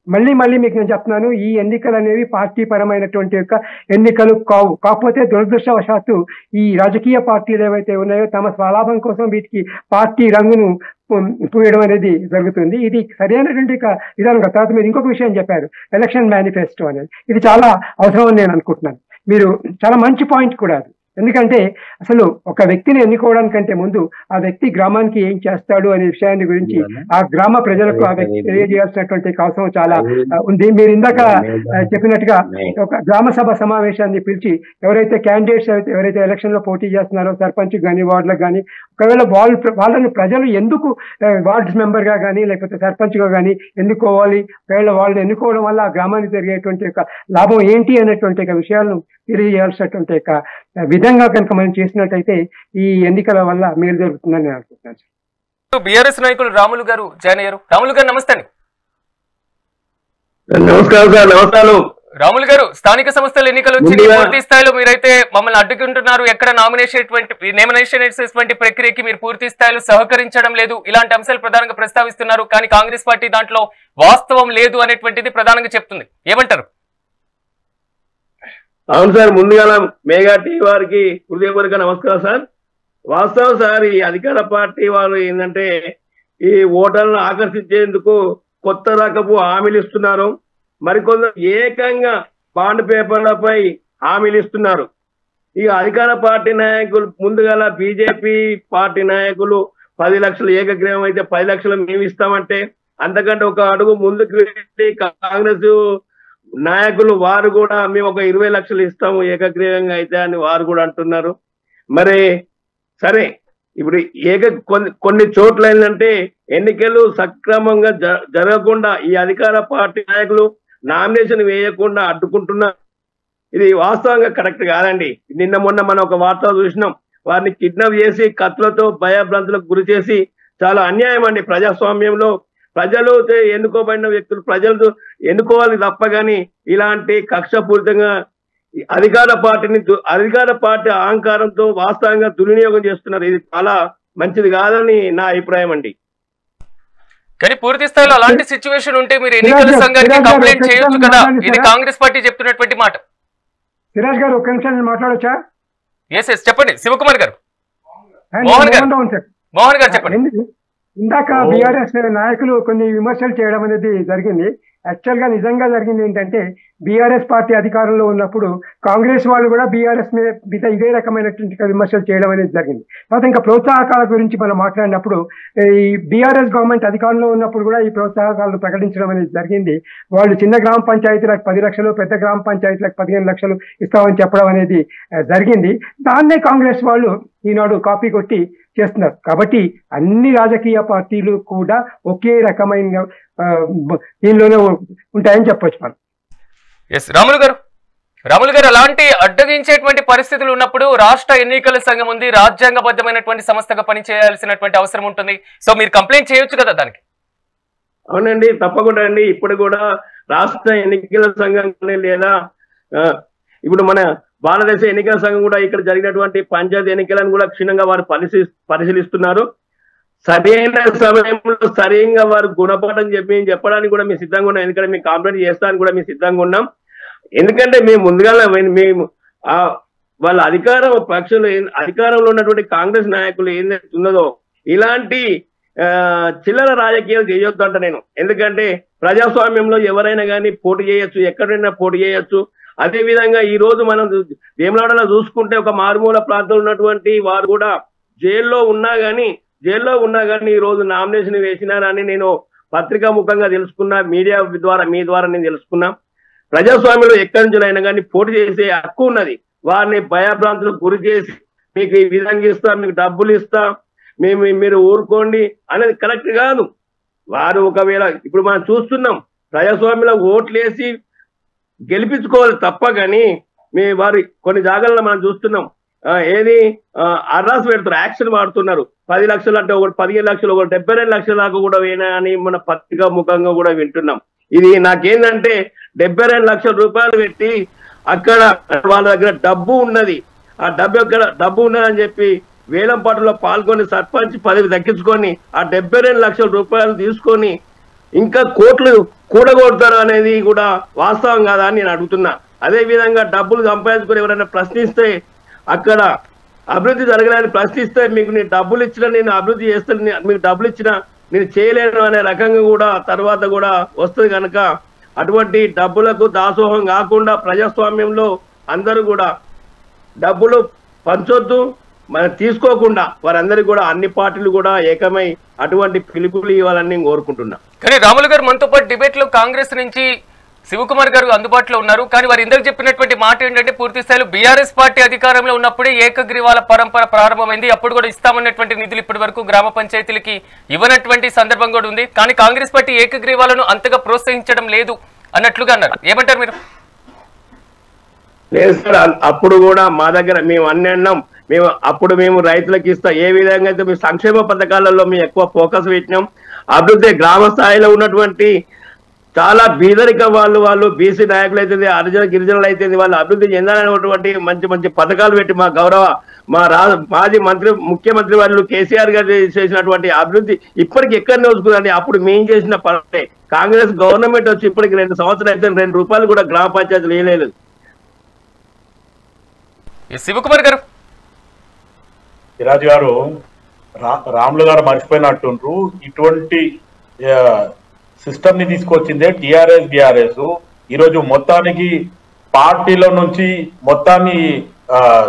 మళ్ళీ మీకు నేను చెప్తున్నాను, ఈ ఎన్నికలు అనేవి పార్టీ పరమైనటువంటి యొక్క ఎన్నికలు కావు. కాకపోతే దురదృష్టవశాత్తు ఈ రాజకీయ పార్టీలు ఏవైతే ఉన్నాయో తమ స్వలాభం కోసం వీటికి పార్టీ రంగును పూయడం అనేది జరుగుతుంది. ఇది సరైనటువంటి విధానం. తర్వాత మీరు ఇంకొక విషయం చెప్పారు, ఎలక్షన్ మేనిఫెస్టో అనేది. ఇది చాలా అవసరం అని నేను అనుకుంటున్నాను. మీరు చాలా మంచి పాయింట్ కూడా అది. ఎందుకంటే అసలు ఒక వ్యక్తిని ఎన్నుకోవడానికంటే ముందు ఆ వ్యక్తి గ్రామానికి ఏం చేస్తాడు అనే విషయాన్ని గురించి ఆ గ్రామ ప్రజలకు ఆ వ్యక్తి తెలియజేయాల్సినటువంటి అవసరం చాలా ఉంది. మీరు ఇందాక చెప్పినట్టుగా ఒక గ్రామ సభ సమావేశాన్ని పిలిచి ఎవరైతే క్యాండిడేట్స్ ఎవరైతే ఎలక్షన్ లో పోటీ చేస్తున్నారో సర్పంచ్ కానీ వార్డులకు కానీ, ఒకవేళ వాళ్ళని ప్రజలు ఎందుకు వార్డు మెంబర్ గా కానీ లేకపోతే సర్పంచ్ గా కానీ ఎన్నుకోవాలి, ఒకవేళ వాళ్ళని ఎన్నుకోవడం వల్ల ఆ గ్రామానికి జరిగేటువంటి యొక్క లాభం ఏంటి అనేటువంటి విషయాలను తెలియజేయాల్సినటువంటి యొక్క విధంగా కనుక మనం చేసినట్టయితే ఈ ఎన్నికల వల్ల మేలు జరుగుతుందని నేను అనుకుంటున్నాను. బీఆర్ఎస్ నాయకులు రాములు గారు జాయిన్ అయ్యారు. రాములు గారు నమస్తే అండి. నమస్కారం సార్. నమస్కారం రాములు గారు, స్థానిక సంస్థల ఎన్నికలు వచ్చి పూర్తి స్థాయిలో మీరైతే మమ్మల్ని అడ్డుకుంటున్నారు, ఎక్కడ నామినేషన్ ప్రక్రియకి మీరు పూర్తి స్థాయిలో సహకరించడం లేదు, ఇలాంటి అంశాలు ప్రధానంగా ప్రస్తావిస్తున్నారు. కానీ కాంగ్రెస్ పార్టీ దాంట్లో వాస్తవం లేదు అనేటువంటిది ప్రధానంగా చెప్తుంది. ఏమంటారు? అవును సార్, ముందుగా మేఘా టీ వారికి హృదయపూర్వక నమస్కారం సార్. వాస్తవం సార్, ఈ అధికార పార్టీ వాళ్ళు ఏంటంటే ఈ ఓటర్లను ఆకర్షించేందుకు కొత్త రకపు హామీలు ఇస్తున్నారు. మరికొందరు ఏకంగా బాండ్ పేపర్లపై హామీలు ఇస్తున్నారు. ఈ అధికార పార్టీ నాయకులు ముందుగా బీజేపీ పార్టీ నాయకులు 10 లక్షలు ఏకగ్రీవం అయితే 10 లక్షలు మేము ఇస్తామంటే అంతకంటే ఒక అడుగు ముందుకు వెళ్ళి కాంగ్రెస్ నాయకులు వారు కూడా మేము ఒక 20 లక్షలు ఇస్తాము ఏకగ్రీవంగా అయితే అని వారు కూడా అంటున్నారు. మరి సరే, ఇప్పుడు కొన్ని చోట్ల ఏంటంటే ఎన్నికలు సక్రమంగా జరగకుండా ఈ అధికార పార్టీ నాయకులు నామినేషన్ వేయకుండా అడ్డుకుంటున్నారు. ఇది వాస్తవంగా కరెక్ట్ కాదండి. నిన్న మొన్న మనం ఒక వార్త చూసినాం, వారిని కిడ్నాప్ చేసి కత్తులతో భయభ్రాంతులకు గురి చేసి చాలా అన్యాయం అండి. ప్రజాస్వామ్యంలో ప్రజలు ఎన్నుకోబడిన వ్యక్తులు ప్రజలు ఎన్నుకోవాలి తప్ప కానీ ఇలాంటి కక్షపూరితంగా అధికార పార్టీ అహంకారంతో వాస్తవంగా దుర్వినియోగం చేస్తున్నారు. ఇది చాలా మంచిది కాదని నా అభిప్రాయం అండి. కానీ పూర్తి స్థాయిలో అలాంటి సిచ్యువేషన్ ఉంటే మీరు ఎన్నికల సంఘానికి కంప్లైంట్ చేయొచ్చు కదా. ఇది కాంగ్రెస్ పార్టీ చెప్తున్నటువంటి మాట. సిరాజ్ గారు ఒక నిమిషం మాట్లాడొచ్చా? ఎస్ చెప్పండి. శివకుమార్ గారు, మోహన్ గారు చెప్పండి. ఇందాక బీఆర్ఎస్ నాయకులు కొన్ని విమర్శలు చేయడం అనేది జరిగింది. యాక్చువల్ గా నిజంగా జరిగింది ఏంటంటే బీఆర్ఎస్ పార్టీ అధికారంలో ఉన్నప్పుడు కాంగ్రెస్ వాళ్ళు కూడా బీఆర్ఎస్ మీద ఇదే రకమైనటువంటి విమర్శలు చేయడం అనేది జరిగింది. తర్వాత ఇంకా ప్రోత్సాహకాల గురించి మనం మాట్లాడినప్పుడు ఈ బీఆర్ఎస్ గవర్నమెంట్ అధికారంలో ఉన్నప్పుడు కూడా ఈ ప్రోత్సాహకాలను ప్రకటించడం అనేది జరిగింది. వాళ్ళు చిన్న గ్రామ పంచాయతీలకు 10 లక్షలు, పెద్ద గ్రామ పంచాయతీలకు 15 లక్షలు ఇస్తామని చెప్పడం అనేది జరిగింది. దాన్నే కాంగ్రెస్ వాళ్ళు ఈనాడు కాపీ కొట్టి చేస్తున్నారు. కాబట్టి అన్ని రాజకీయ పార్టీలు కూడా ఒకే రకమైన దీనిలోనే ఉంటాయని చెప్పొచ్చు మనం. రాములు గారు, అలాంటి అడ్డగించేటువంటి పరిస్థితులు ఉన్నప్పుడు రాష్ట్ర ఎన్నికల సంఘం ఉంది, రాజ్యాంగబద్ధమైనటువంటి సంస్థగా పనిచేయాల్సినటువంటి అవసరం ఉంటుంది. సో మీరు కంప్లైంట్ చేయొచ్చు కదా దానికి. అవునండి, తప్పకుండా అండి. ఇప్పుడు కూడా రాష్ట్ర ఎన్నికల సంఘం లేదా ఇప్పుడు మన భారతదేశ ఎన్నికల సంఘం కూడా ఇక్కడ జరిగినటువంటి పంచాయతీ ఎన్నికలను కూడా క్షుణ్ణంగా వారు పరిశీలిస్తున్నారు. సరైన సమయంలో సరిగ్గా వారు గుణపాఠం చెప్పడానికి కూడా మేము సిద్ధంగా ఉన్నాం. ఎందుకంటే మేము కంప్లైంట్ చేస్తానికి కూడా మేము సిద్ధంగా ఉన్నాం. ఎందుకంటే మేము ముందుగా మేము వాళ్ళ అధికారంలో ఉన్నటువంటి కాంగ్రెస్ నాయకులు ఏదైతే ఉన్నదో ఇలాంటి చిల్లర రాజకీయాలు చేయొద్దు అంట నేను. ఎందుకంటే ప్రజాస్వామ్యంలో ఎవరైనా కానీ పోటీ చేయొచ్చు, ఎక్కడైనా పోటీ చేయొచ్చు. అదే విధంగా ఈ రోజు మనం వేములవాడలో చూసుకుంటే ఒక మారుమూల ప్రాంతంలో ఉన్నటువంటి వారు కూడా జైల్లో ఉన్నా కానీ ఈ రోజు నామినేషన్ వేసినారని నేను పత్రికా ముఖంగా తెలుసుకున్నా, మీడియా ద్వారా మీ ద్వారా నేను తెలుసుకున్నా. ప్రజాస్వామ్యంలో ఎక్కడి నుంచి అయినా కానీ పోటీ చేసే హక్కు ఉన్నది. వారిని భయభ్రాంతులకు గురి చేసి మీకు ఈ విధంగా ఇస్తా, మీకు డబ్బులు ఇస్తా, మీరు ఊరుకోండి అనేది కరెక్ట్ కాదు. వారు ఒకవేళ ఇప్పుడు మనం చూస్తున్నాం ప్రజాస్వామ్యంలో ఓట్లేసి గెలిపించుకోవాలి తప్ప కానీ వారి కొన్ని జాగాల్లో మనం చూస్తున్నాం ఏది అర్రాస్ పెడుతున్నారు, యాక్షన్ వాడుతున్నారు. 10 లక్షలు అంటే ఒకటి 15 లక్షలు, ఒకటి 72 లక్షల దాకా కూడా వేనా అని మన పత్రికా ముఖంగా కూడా వింటున్నాం. ఇది నాకేందంటే 72 లక్షల రూపాయలు పెట్టి అక్కడ వాళ్ళ దగ్గర డబ్బు ఉన్నది, ఆ డబ్బు ఉన్నదని చెప్పి వేలంపాటలో పాల్గొని సర్పంచ్ పదవి దక్కించుకొని ఆ 72 లక్షల రూపాయలు తీసుకొని ఇంకా కూడగొడతారు అనేది కూడా వాస్తవం కాదా అని నేను అడుగుతున్నా. అదే విధంగా డబ్బులు సంపాదించుకొని ఎవరైనా ప్రశ్నిస్తే, అక్కడ అభివృద్ధి జరగలేని ప్రశ్నిస్తే, మీకు నేను డబ్బులు ఇచ్చినా నేను అభివృద్ధి చేస్తాను, మీకు డబ్బులు ఇచ్చినా నేను చేయలేను అనే రకంగా కూడా తర్వాత కూడా వస్తుంది కనుక అటువంటి డబ్బులకు దాసోహం కాకుండా ప్రజాస్వామ్యంలో అందరూ కూడా డబ్బులు పంచొద్దు, మనం తీసుకోకుండా వారందరికీ కూడా అన్ని పార్టీలు కూడా ఏకమై అటువంటి పిలుపులు ఇవ్వాలని కోరుకుంటున్నా. కానీ రాములు గారు మనతో పాటు డిబేట్ లో కాంగ్రెస్ నుంచి శివకుమార్ గారు అందుబాటులో ఉన్నారు. కానీ వారు ఇందాక చెప్పినటువంటి మాట ఏంటంటే పూర్తి స్థాయిలో బీఆర్ఎస్ పార్టీ అధికారంలో ఉన్నప్పుడే ఏకగ్రీవాల పరంపర ప్రారంభమైంది, అప్పుడు కూడా ఇస్తామన్నటువంటి నిధులు ఇప్పటి వరకు గ్రామ పంచాయతీలకి ఇవ్వనటువంటి సందర్భం కూడా ఉంది. కానీ కాంగ్రెస్ పార్టీ ఏకగ్రీవాలను అంతగా ప్రోత్సహించడం లేదు అన్నట్లుగా అన్నారు. ఏమంటారు మీరు? లేదు సార్, అప్పుడు కూడా మా దగ్గర మేము అన్ని అన్నాం. మేము రైతులకు ఇస్తా, ఏ విధంగా అయితే మేము సంక్షేమ పథకాలలో మేము ఎక్కువ ఫోకస్ పెట్టినాం. అభివృద్ధి గ్రామ స్థాయిలో ఉన్నటువంటి చాలా బీదరిక వాళ్ళు బీసీ నాయకులు అయితే హరిజన గిరిజనులు అయితే వాళ్ళు అభివృద్ధి చెందాలనేటువంటి మంచి మంచి పథకాలు పెట్టి మా మాజీ ముఖ్యమంత్రి వాళ్ళు కేసీఆర్ గారు చేసినటువంటి అభివృద్ధి ఇప్పటికి ఎక్కడ నోచుకుందండి. అప్పుడు మేము చేసిన పని కాంగ్రెస్ గవర్నమెంట్ వచ్చి ఇప్పటికి 2 సంవత్సరాలు అయితే 2 రూపాయలు కూడా గ్రామ పంచాయతీలు వేయలేదు. శివకుమార్ గారు, సిరాజ్ గారు, రాములు గారు మర్చిపోయినట్టుండ్రు. ఇటువంటి సిస్టమ్ ని తీసుకొచ్చిందే టిఆర్ఎస్ బిఆర్ఎస్. ఈరోజు మొత్తానికి పార్టీలో నుంచి మొత్తాన్ని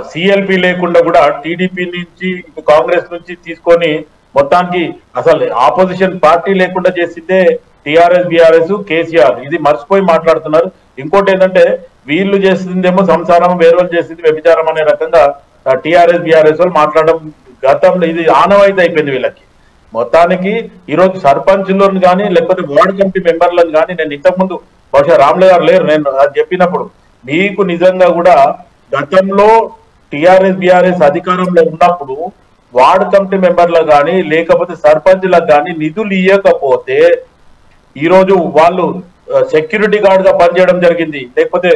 సిఎల్పి లేకుండా కూడా టీడీపీ నుంచి కాంగ్రెస్ నుంచి తీసుకొని మొత్తానికి అసలు ఆపోజిషన్ పార్టీ లేకుండా చేసిందే టిఆర్ఎస్ బిఆర్ఎస్ కేసీఆర్. ఇది మర్చిపోయి మాట్లాడుతున్నారు. ఇంకోటి ఏంటంటే వీళ్ళు చేసిందేమో సంసారం, వేరే వాళ్ళు చేసింది వ్యభిచారం అనే రకంగా టిఆర్ఎస్ బిఆర్ఎస్ వాళ్ళు మాట్లాడడం గతంలో ఇది ఆనవాయితీ అయిపోయింది వీళ్ళకి. మొత్తానికి ఈరోజు సర్పంచ్లను కానీ లేకపోతే వార్డు కమిటీ మెంబర్లను కానీ నేను ఇంతకుముందు బహుశా రాములు గారు లేరు, నేను అది చెప్పినప్పుడు మీకు నిజంగా కూడా గతంలో టిఆర్ఎస్ బిఆర్ఎస్ అధికారంలో ఉన్నప్పుడు వార్డు కమిటీ మెంబర్లకు కానీ లేకపోతే సర్పంచ్లకు కానీ నిధులు ఇవ్వకపోతే ఈరోజు వాళ్ళు సెక్యూరిటీ గార్డ్ గా పనిచేయడం జరిగింది, లేకపోతే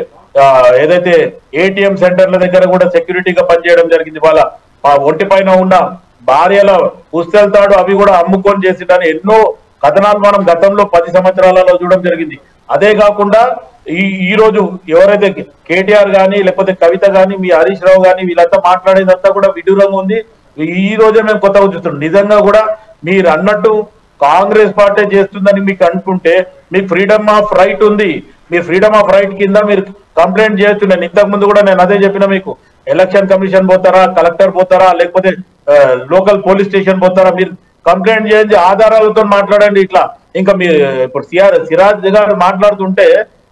ఏదైతే ఏటీఎం సెంటర్ల దగ్గర కూడా సెక్యూరిటీగా పనిచేయడం జరిగింది. వాళ్ళ ఒంటి పైన ఉన్న భార్యల పుస్తెళ్తాడు అవి కూడా అమ్ముకొని చేసిందని ఎన్నో కథనాలు మనం గతంలో 10 సంవత్సరాలలో చూడడం జరిగింది. అదే కాకుండా ఈ రోజు ఎవరైతే కేటీఆర్ కానీ లేకపోతే కవిత కానీ మీ హరీష్ రావు కానీ వీళ్ళంతా మాట్లాడేదంతా కూడా విడ్డూరంగా ఉంది. ఈ రోజే మేము కొత్తగా చూస్తున్నాం. నిజంగా కూడా మీరు అన్నట్టు కాంగ్రెస్ పార్టీ చేస్తుందని మీకు అనుకుంటే మీకు ఫ్రీడమ్ ఆఫ్ రైట్ ఉంది. మీరు ఫ్రీడమ్ ఆఫ్ రైట్ కింద మీరు కంప్లైంట్ చేయొచ్చు. నేను ఇంతకు ముందు కూడా నేను అదే చెప్పిన మీకు, ఎలక్షన్ కమిషన్ పోతారా, కలెక్టర్ పోతారా, లేకపోతే లోకల్ పోలీస్ స్టేషన్ పోతారా, మీరు కంప్లైంట్ చేయండి, ఆధారాలతో మాట్లాడండి. ఇట్లా ఇంకా మీరు ఇప్పుడు సిరాజ్ గారు మాట్లాడుతుంటే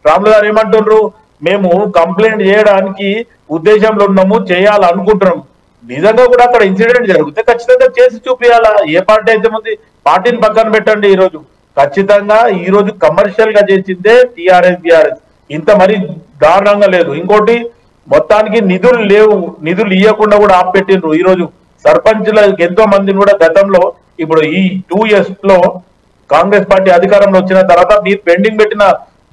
రాములు గారు ఏమంటున్నారు, మేము కంప్లైంట్ చేయడానికి ఉద్దేశంలో ఉన్నాము, చేయాలనుకుంటున్నాం. నిజంగా కూడా అక్కడ ఇన్సిడెంట్ జరిగితే ఖచ్చితంగా చేసి చూపించాలా. ఏ పార్టీ అయితే ఉంది, పార్టీని పక్కన పెట్టండి. ఈ రోజు ఖచ్చితంగా ఈ రోజు కమర్షియల్ గా చేసిందే టిఆర్ఎస్ బిఆర్ఎస్, ఇంత మరి దారుణంగా లేదు. ఇంకోటి మొత్తానికి నిధులు లేవు, నిధులు ఇవ్వకుండా కూడా ఆపెట్టిండ్రు. ఈ రోజు సర్పంచ్లకు ఎంతో మందిని కూడా గతంలో ఇప్పుడు ఈ 2 years లో కాంగ్రెస్ పార్టీ అధికారంలో వచ్చిన తర్వాత మీరు పెండింగ్ పెట్టిన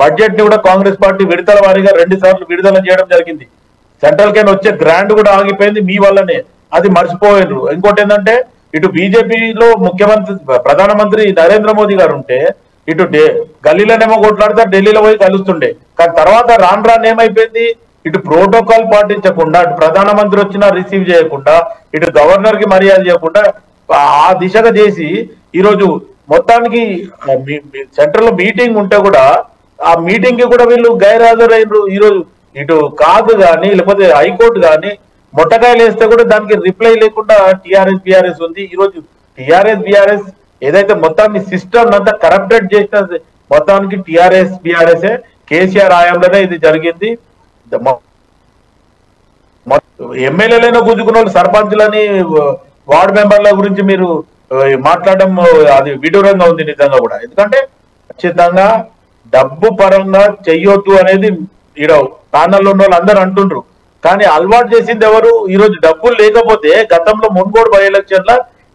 బడ్జెట్ ని కూడా కాంగ్రెస్ పార్టీ విడతల వారీగా 2 సార్లు విడుదల చేయడం జరిగింది. సెంట్రల్ కెన్ వచ్చే గ్రాంట్ కూడా ఆగిపోయింది మీ వల్లనే, అది మర్చిపోయారు. ఇంకోటి ఏంటంటే ఇటు బీజేపీలో ముఖ్యమంత్రి ప్రధానమంత్రి నరేంద్ర మోదీ గారు ఉంటే ఇటు గల్లీలోనేమో కొట్లాడితే ఢిల్లీలో పోయి కలుస్తుండే. కానీ తర్వాత రాను ఏమైపోయింది, ఇటు ప్రోటోకాల్ పాటించకుండా, అటు ప్రధానమంత్రి వచ్చినా రిసీవ్ చేయకుండా, ఇటు గవర్నర్ కి మర్యాద చేయకుండా ఆ దిశగా చేసి ఈరోజు మొత్తానికి సెంట్రల్ లో మీటింగ్ ఉంటే కూడా ఆ మీటింగ్ కి కూడా వీళ్ళు గైర్హాజరైనరు. ఈరోజు ఇటు కాదు కానీ లేకపోతే హైకోర్టు కానీ మొట్టకాయలు వేస్తే కూడా దానికి రిప్లై లేకుండా టిఆర్ఎస్ బిఆర్ఎస్ ఉంది. ఈరోజు టిఆర్ఎస్ బిఆర్ఎస్ ఏదైతే మొత్తాన్ని సిస్టమ్ అంతా కరప్టెడ్ చేసిన మొత్తానికి టిఆర్ఎస్ బిఆర్ఎస్ కేసీఆర్ హయాంలోనే ఇది జరిగింది. ఎమ్మెల్యేలైనా గుంజుకున్న వాళ్ళు సర్పంచ్లని వార్డు మెంబర్ల గురించి మీరు మాట్లాడడం అది విడూరంగా ఉంది నిజంగా కూడా. ఎందుకంటే ఖచ్చితంగా డబ్బు పరంగా చెయ్యొద్దు అనేది ఈడ ప్యానల్లో ఉన్న వాళ్ళు అందరూ అంటుండ్రు. కానీ అలవాటు చేసింది ఎవరు? ఈరోజు డబ్బులు లేకపోతే గతంలో మున్గోడు బై ఎలక్షన్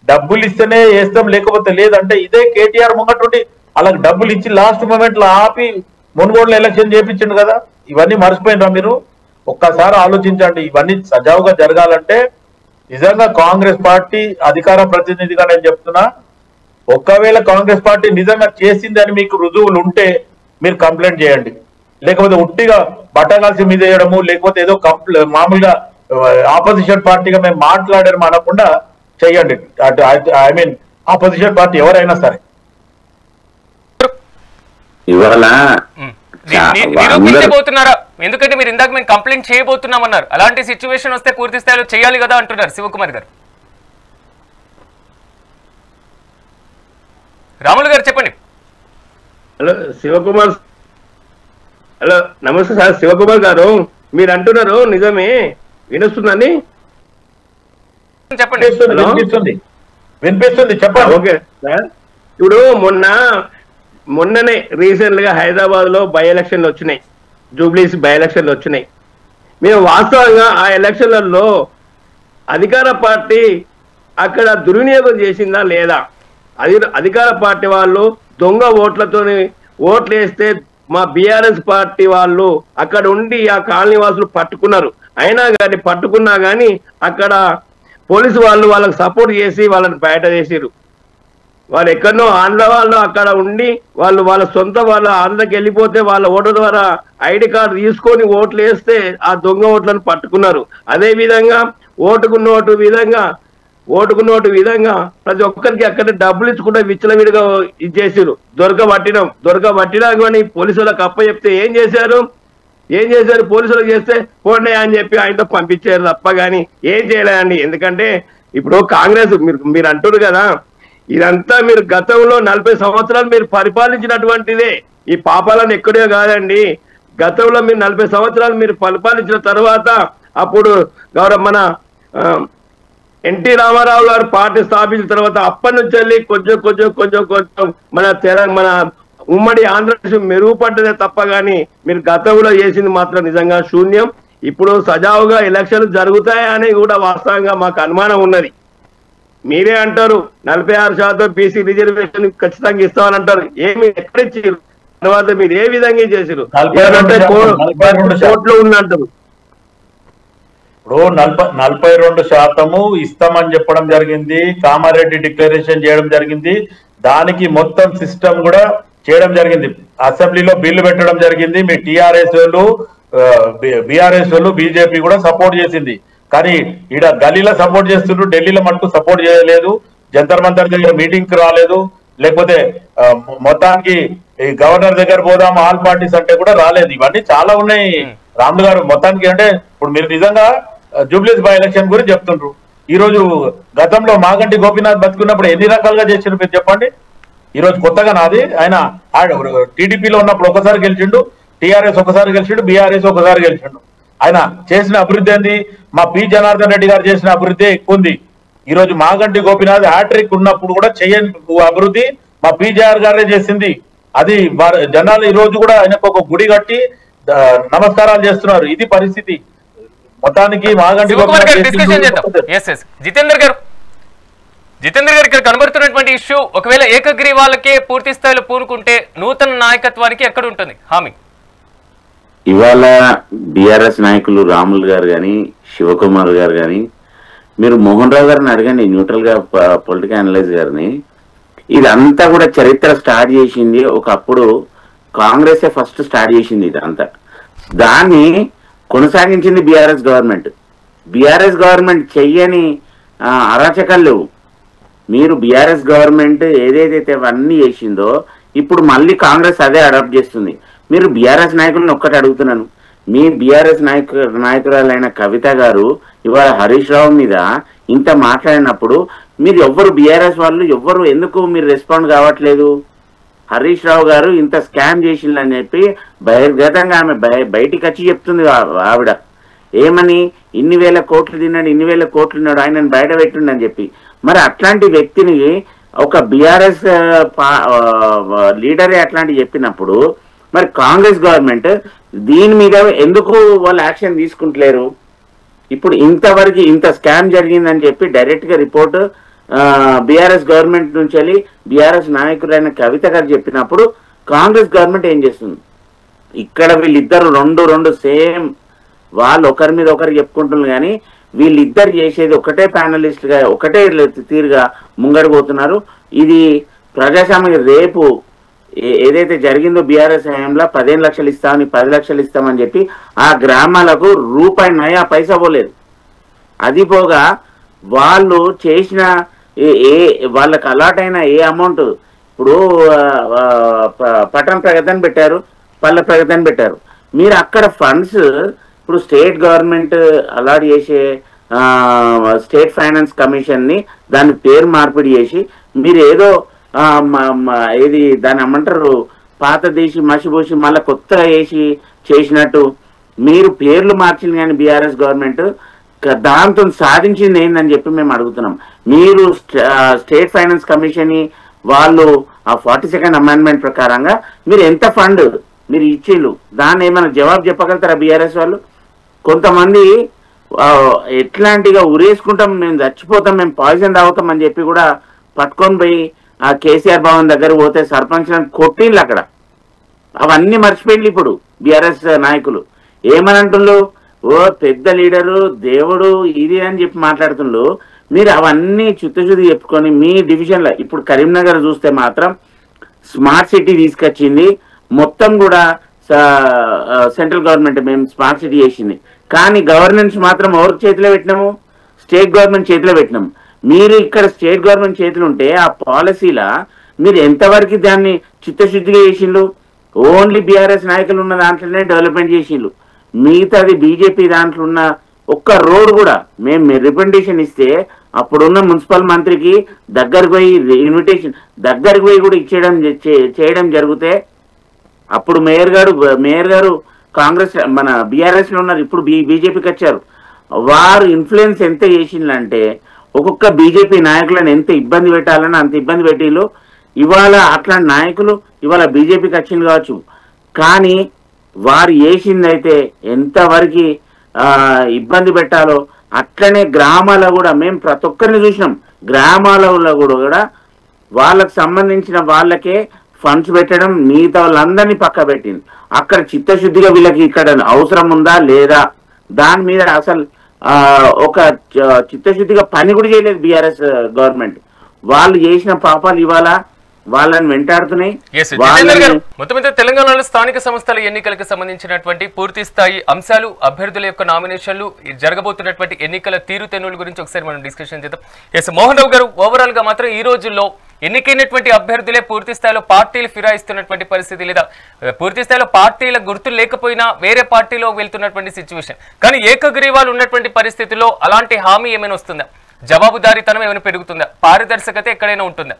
డబ్బులు ఇస్తేనే వేస్తాం లేకపోతే లేదంటే ఇదే కేటీఆర్ ముంగటుండి అలాగే డబ్బులు ఇచ్చి లాస్ట్ మూమెంట్ లో ఆపి మున్గోడులో ఎలక్షన్ చేపించండు కదా. ఇవన్నీ మర్చిపోయినరా మీరు? ఒక్కసారి ఆలోచించండి. ఇవన్నీ సజావుగా జరగాలంటే నిజంగా కాంగ్రెస్ పార్టీ అధికార ప్రతినిధిగా నేను చెప్తున్నా, ఒకవేళ కాంగ్రెస్ పార్టీ నిజంగా చేసిందని మీకు రుజువులు ఉంటే మీరు కంప్లైంట్ చేయండి. లేకపోతే ఉట్టిగా బట్టగాల్సి మీద వేయడము, లేకపోతే ఏదో మామూలుగా ఆపోజిషన్ పార్టీగా మేము మాట్లాడడం అనకుండా చెయ్యండి. ఐ మీన్ ఆపోజిషన్ పార్టీ ఎవరైనా సరే. ఇవాళ నిరూపించబోతున్నారా? ఎందుకంటే మీరు ఇందాక మేము కంప్లైంట్ చేయబోతున్నామన్నారు. అలాంటి సిచ్యువేషన్ వస్తే పూర్తి స్థాయిలో చేయాలి కదా అంటున్నారు శివకుమార్ గారు. రాములు గారు చెప్పండి. హలో శివకుమార్, హలో నమస్తే సార్. శివకుమార్ గారు మీరు అంటున్నారు నిజమే, వినిస్తుందండి? చెప్పండి. వినిపిస్తుంది చెప్పండి. ఓకే సార్, ఇప్పుడు మొన్ననే రీసెంట్ గా హైదరాబాద్ లో బై ఎలక్షన్లు వచ్చినాయి, జూబ్లీస్ బై ఎలక్షన్లు వచ్చినాయి. మేము వాస్తవంగా ఆ ఎలక్షన్లలో అధికార పార్టీ అక్కడ దుర్వినియోగం చేసిందా లేదా, అధికార పార్టీ వాళ్ళు దొంగ ఓట్లతోని ఓట్లు వేస్తే మా బీఆర్ఎస్ పార్టీ వాళ్ళు అక్కడ ఉండి ఆ కాలనీ వాసులు పట్టుకున్నారు. అయినా కానీ పట్టుకున్నా కానీ అక్కడ పోలీసు వాళ్ళు వాళ్ళకి సపోర్ట్ చేసి వాళ్ళని బయట చేసిరు. వాళ్ళు ఎక్కడనో ఆంధ్ర వాళ్ళు అక్కడ ఉండి వాళ్ళ సొంత వాళ్ళ ఆంధ్రకి వెళ్ళిపోతే వాళ్ళ ఓటు ద్వారా ఐడి కార్డు తీసుకొని ఓట్లు వేస్తే ఆ దొంగ ఓట్లను పట్టుకున్నారు. అదే విధంగా ఓటుకు నోటు విధంగా ప్రతి ఒక్కరికి అక్కడ డబ్బులు ఇచ్చుకుంటే విచ్చలవిడిగా ఇచ్చేసారు. దొరకబట్టినా కానీ పోలీసులకు అప్ప చెప్తే ఏం చేశారు పోలీసులకు చేస్తే పోండి అని చెప్పి ఆయనతో పంపించారు తప్ప కానీ ఏం చేయలేదండి. ఎందుకంటే ఇప్పుడు కాంగ్రెస్ మీరు అంటారు కదా, ఇదంతా మీరు గతంలో 40 సంవత్సరాలు మీరు పరిపాలించినటువంటిదే. ఈ పాపాలను ఎక్కడో కాదండి. గతంలో మీరు 40 సంవత్సరాలు మీరు పరిపాలించిన తర్వాత అప్పుడు మన ఎన్టీ రామారావు గారు పార్టీ స్థాపించిన తర్వాత అప్పటి నుంచి వెళ్ళి కొంచెం మన ఉమ్మడి ఆంధ్రప్రదేశ్ మెరుగుపడ్డదే తప్ప కానీ మీరు గతంలో చేసింది మాత్రం నిజంగా శూన్యం. ఇప్పుడు సజావుగా ఎలక్షన్లు జరుగుతాయా అని కూడా వాస్తవంగా మాకు అనుమానం ఉన్నది. మీరే అంటారు 46% బీసీ రిజర్వేషన్ ఖచ్చితంగా ఇస్తామని అంటారు. ఏమి ఎక్కడిచ్చారు? తర్వాత మీరు ఏ విధంగా చేసారు? కోర్టులో ఉందంటారు. ఇప్పుడు 42% ఇస్తామని చెప్పడం జరిగింది. కామారెడ్డి డిక్లరేషన్ చేయడం జరిగింది. దానికి మొత్తం సిస్టమ్ కూడా చేయడం జరిగింది. అసెంబ్లీలో బిల్లు పెట్టడం జరిగింది. మీ టిఆర్ఎస్ వాళ్ళు, బీఆర్ఎస్ వాళ్ళు, బీజేపీ కూడా సపోర్ట్ చేసింది. కానీ ఈడ గల్లీలో సపోర్ట్ చేస్తుండ్రు, ఢిల్లీలో మటుకు సపోర్ట్ చేయలేదు. జంతర్ మంతర్ దగ్గర మీటింగ్ కి రాలేదు. లేకపోతే మొత్తానికి గవర్నర్ దగ్గర పోదాం ఆల్ పార్టీస్ అంటే కూడా రాలేదు. ఇవన్నీ చాలా ఉన్నాయి రాములు గారు. మొత్తానికి అంటే ఇప్పుడు మీరు నిజంగా జూబ్లీస్ బై ఎలక్షన్ గురించి చెప్తుండ్రు. ఈ రోజు గతంలో మాగంటి గోపీనాథ్ బతుకున్నప్పుడు ఎన్ని రకాలుగా చేసిండ్రు మీరు చెప్పండి. ఈ రోజు కొత్తగా నాది ఆయన టీడీపీలో ఉన్నప్పుడు ఒకసారి గెలిచిండు, టీఆర్ఎస్ ఒకసారి గెలిచిండు, బీఆర్ఎస్ ఒకసారి గెలిచిండు. ఆయన చేసిన అభివృద్ధి ఏంది? మా పి జనార్దన్ రెడ్డి గారు చేసిన అభివృద్ధి ఎక్కువ ఉంది. ఈ రోజు మాగంటి గోపీనాథ్ హ్యాట్రిక్ ఉన్నప్పుడు కూడా చేయని అభివృద్ధి మా పిజేఆర్ గారే చేసింది. అది జనాలు ఈ రోజు కూడా ఆయనకు ఒక గుడి కట్టి నమస్కారాలు చేస్తున్నారు. ఇది పరిస్థితి. మొత్తానికి మాగంటి జితేందర్ గారు ఇక్కడ కనబడుతున్నటువంటి ఇష్యూ, ఒకవేళ ఏకగ్రీవాలకే పూర్తి స్థాయిలో పూనుకుంటే నూతన నాయకత్వానికి ఎక్కడ ఉంటుంది హామీ? ఇవాళ బీఆర్ఎస్ నాయకులు రాములు గారు కానీ, శివకుమార్ గారు కానీ, మీరు మోహన్ రావు గారిని అడగండి, న్యూట్రల్ గా పొలిటికల్ అనలైజ్ గారిని. ఇదంతా కూడా చరిత్ర స్టార్ట్ చేసింది ఒకప్పుడు కాంగ్రెస్ ఫస్ట్ స్టార్ట్ చేసింది ఇదంతా. దాన్ని కొనసాగించింది బీఆర్ఎస్ గవర్నమెంట్. బీఆర్ఎస్ గవర్నమెంట్ చెయ్యని అరాచకాలు లేవు. మీరు బీఆర్ఎస్ గవర్నమెంట్ ఏదైతే అవన్నీ చేసిందో ఇప్పుడు మళ్ళీ కాంగ్రెస్ అదే అడాప్ట్ చేస్తుంది. మీరు బీఆర్ఎస్ నాయకులను ఒక్కటి అడుగుతున్నాను, మీ బీఆర్ఎస్ నాయకురాలైన కవిత గారు ఇవాళ హరీష్ రావు మీద ఇంత మాట్లాడినప్పుడు మీరు ఎవ్వరు బీఆర్ఎస్ వాళ్ళు ఎవ్వరు ఎందుకు మీరు రెస్పాండ్ కావట్లేదు? హరీష్ రావు గారు ఇంత స్కామ్ చేసిందని చెప్పి బహిర్గతంగా ఆమె బయటికి వచ్చి చెప్తుంది. ఆవిడ ఏమని, ఇన్ని వేల కోట్లు తిన్నాడు ఆయనను బయట పెట్టిండని చెప్పి. మరి అట్లాంటి వ్యక్తిని ఒక బీఆర్ఎస్ లీడరే అట్లాంటి చెప్పినప్పుడు మరి కాంగ్రెస్ గవర్నమెంట్ దీని మీద ఎందుకు వాళ్ళు యాక్షన్ తీసుకుంటలేరు? ఇప్పుడు ఇంతవరకు ఇంత స్కామ్ జరిగిందని చెప్పి డైరెక్ట్ గా రిపోర్ట్ బీఆర్ఎస్ గవర్నమెంట్ నుంచి వెళ్ళి బీఆర్ఎస్ నాయకులైన కవిత గారు చెప్పినప్పుడు కాంగ్రెస్ గవర్నమెంట్ ఏం చేస్తుంది? ఇక్కడ వీళ్ళిద్దరు రెండు సేమ్, వాళ్ళు ఒకరి మీద ఒకరు చెప్పుకుంటున్నారు. కానీ వీళ్ళిద్దరు చేసేది ఒకటే ప్యానలిస్ట్ గా ఒకటే తీరుగా ముంగడిపోతున్నారు. ఇది ప్రజాస్వామ్య రేపు ఏదైతే జరిగిందో బీఆర్ఎస్ హయాంలో 15 లక్షలు ఇస్తామని 10 లక్షలు ఇస్తామని చెప్పి ఆ గ్రామాలకు రూపాయి నయా పైసా పోలేదు. అది పోగా వాళ్ళు చేసిన వాళ్ళకి అలాట్ అయిన ఏ అమౌంట్, ఇప్పుడు పట్టణ ప్రగతి అని పెట్టారు, పల్లె ప్రగతి అని పెట్టారు. మీరు అక్కడ ఫండ్స్ ఇప్పుడు స్టేట్ గవర్నమెంట్ అలాట్ చేసే స్టేట్ ఫైనాన్స్ కమిషన్ ని దాని పేరు మార్పిడి చేసి మీరు ఏదో ఏది దాన్ని ఏమంటారు పాత దేశి మసిపోసి మళ్ళీ కొత్తగా వేసి చేసినట్టు మీరు పేర్లు మార్చింది. కానీ బీఆర్ఎస్ గవర్నమెంట్ దాంతో సాధించింది ఏందని చెప్పి మేము అడుగుతున్నాం. మీరు స్టేట్ ఫైనాన్స్ కమిషన్ ని వాళ్ళు ఆ 42nd అమెండ్మెంట్ ప్రకారంగా మీరు ఎంత ఫండ్ మీరు ఇచ్చేళ్ళు దాన్ని ఏమైనా జవాబు చెప్పగలుగుతారా బీఆర్ఎస్ వాళ్ళు? కొంతమంది ఎట్లాంటిగా ఉరేసుకుంటాం, మేము చచ్చిపోతాం, మేము పాయిజన్ తాగుతాం అని చెప్పి కూడా పట్టుకొని పోయి ఆ కేసీఆర్ భవన్ దగ్గర పోతే సర్పంచ్లను కొట్టిండ్లు అక్కడ. అవన్నీ మర్చిపోయింది ఇప్పుడు బీఆర్ఎస్ నాయకులు. ఏమని అంటుండ్రు, ఓ పెద్ద లీడరు దేవుడు ఇది అని చెప్పి మాట్లాడుతుండ్రు. మీరు అవన్నీ చిత్తశుద్ధి చెప్పుకొని మీ డివిజన్లో ఇప్పుడు కరీంనగర్ చూస్తే మాత్రం స్మార్ట్ సిటీ తీసుకొచ్చింది. మొత్తం కూడా సెంట్రల్ గవర్నమెంట్ మేము స్మార్ట్ సిటీ చేసింది. కానీ గవర్నెన్స్ మాత్రం ఎవరి చేతిలో పెట్టినాము? స్టేట్ గవర్నమెంట్ చేతిలో పెట్టినాము. మీరు ఇక్కడ స్టేట్ గవర్నమెంట్ చేతులు ఉంటే ఆ పాలసీలా మీరు ఎంతవరకు దాన్ని చిత్తశుద్ధిగా చేసిండ్రు? ఓన్లీ బీఆర్ఎస్ నాయకులు ఉన్న దాంట్లోనే డెవలప్మెంట్ చేసిండ్రు. మిగతాది బీజేపీ దాంట్లో ఉన్న ఒక్క రోడ్ కూడా మేము రికమెండేషన్ ఇస్తే అప్పుడున్న మున్సిపల్ మంత్రికి దగ్గరకు పోయి ఇన్విటేషన్ దగ్గరకు పోయి కూడా చేయడం జరిగితే అప్పుడు మేయర్ గారు కాంగ్రెస్ మన బీఆర్ఎస్ లో ఉన్నారు, ఇప్పుడు బీజేపీకి వచ్చారు. వారు ఇన్ఫ్లుయెన్స్ ఎంత చేసిందంటే ఒక్కొక్క బీజేపీ నాయకులను ఎంత ఇబ్బంది పెట్టాలని అంత ఇబ్బంది పెట్టిళ్ళు. ఇవాళ అట్లాంటి నాయకులు ఇవాళ బీజేపీకి వచ్చింది కావచ్చు, కానీ వారు చేసిందైతే ఎంతవరకు ఇబ్బంది పెట్టాలో అట్లనే గ్రామాల్లో కూడా మేము ప్రతి ఒక్కరిని చూసినాం. గ్రామాలలో కూడా వాళ్ళకు సంబంధించిన వాళ్ళకే ఫండ్స్ పెట్టడం, మిగతా వాళ్ళందరినీ పక్క పెట్టింది. అక్కడ చిత్తశుద్ధిగా వీళ్ళకి ఇక్కడ అవసరం ఉందా లేదా దాని మీద అసలు ఒక చిత్తశుద్ధిగా పని కూడా చేయలేదు బీఆర్ఎస్ గవర్నమెంట్. వాళ్ళు చేసిన పాపాలు ఇవాళ వాళ్ళని వెంటాడుతున్నాయి. మొత్తం మీద తెలంగాణలో స్థానిక సంస్థల ఎన్నికలకు సంబంధించినటువంటి పూర్తి స్థాయి అంశాలు, అభ్యర్థుల యొక్క నామినేషన్లు, జరగబోతున్నటువంటి ఎన్నికల తీరుతెన్నుల గురించి ఒకసారి మనం డిస్కషన్ చేద్దాం. ఎస్ మోహన్ రావు గారు, ఓవరాల్ గా మాత్రం ఈ రోజుల్లో ఎన్నికైనటువంటి అభ్యర్థులే పూర్తి స్థాయిలో పార్టీలు ఫిరాయిస్తున్నటువంటి పరిస్థితి, లేదా పూర్తి స్థాయిలో పార్టీల గుర్తులు లేకపోయినా వేరే పార్టీలో వెళ్తున్నటువంటి సిచ్యువేషన్. కానీ ఏకగ్రీవాలు ఉన్నటువంటి పరిస్థితుల్లో అలాంటి హామీ ఏమైనా వస్తుందా? జవాబుదారీతనం ఏమైనా పెరుగుతుందా? పారదర్శకత ఎక్కడైనా ఉంటుందా?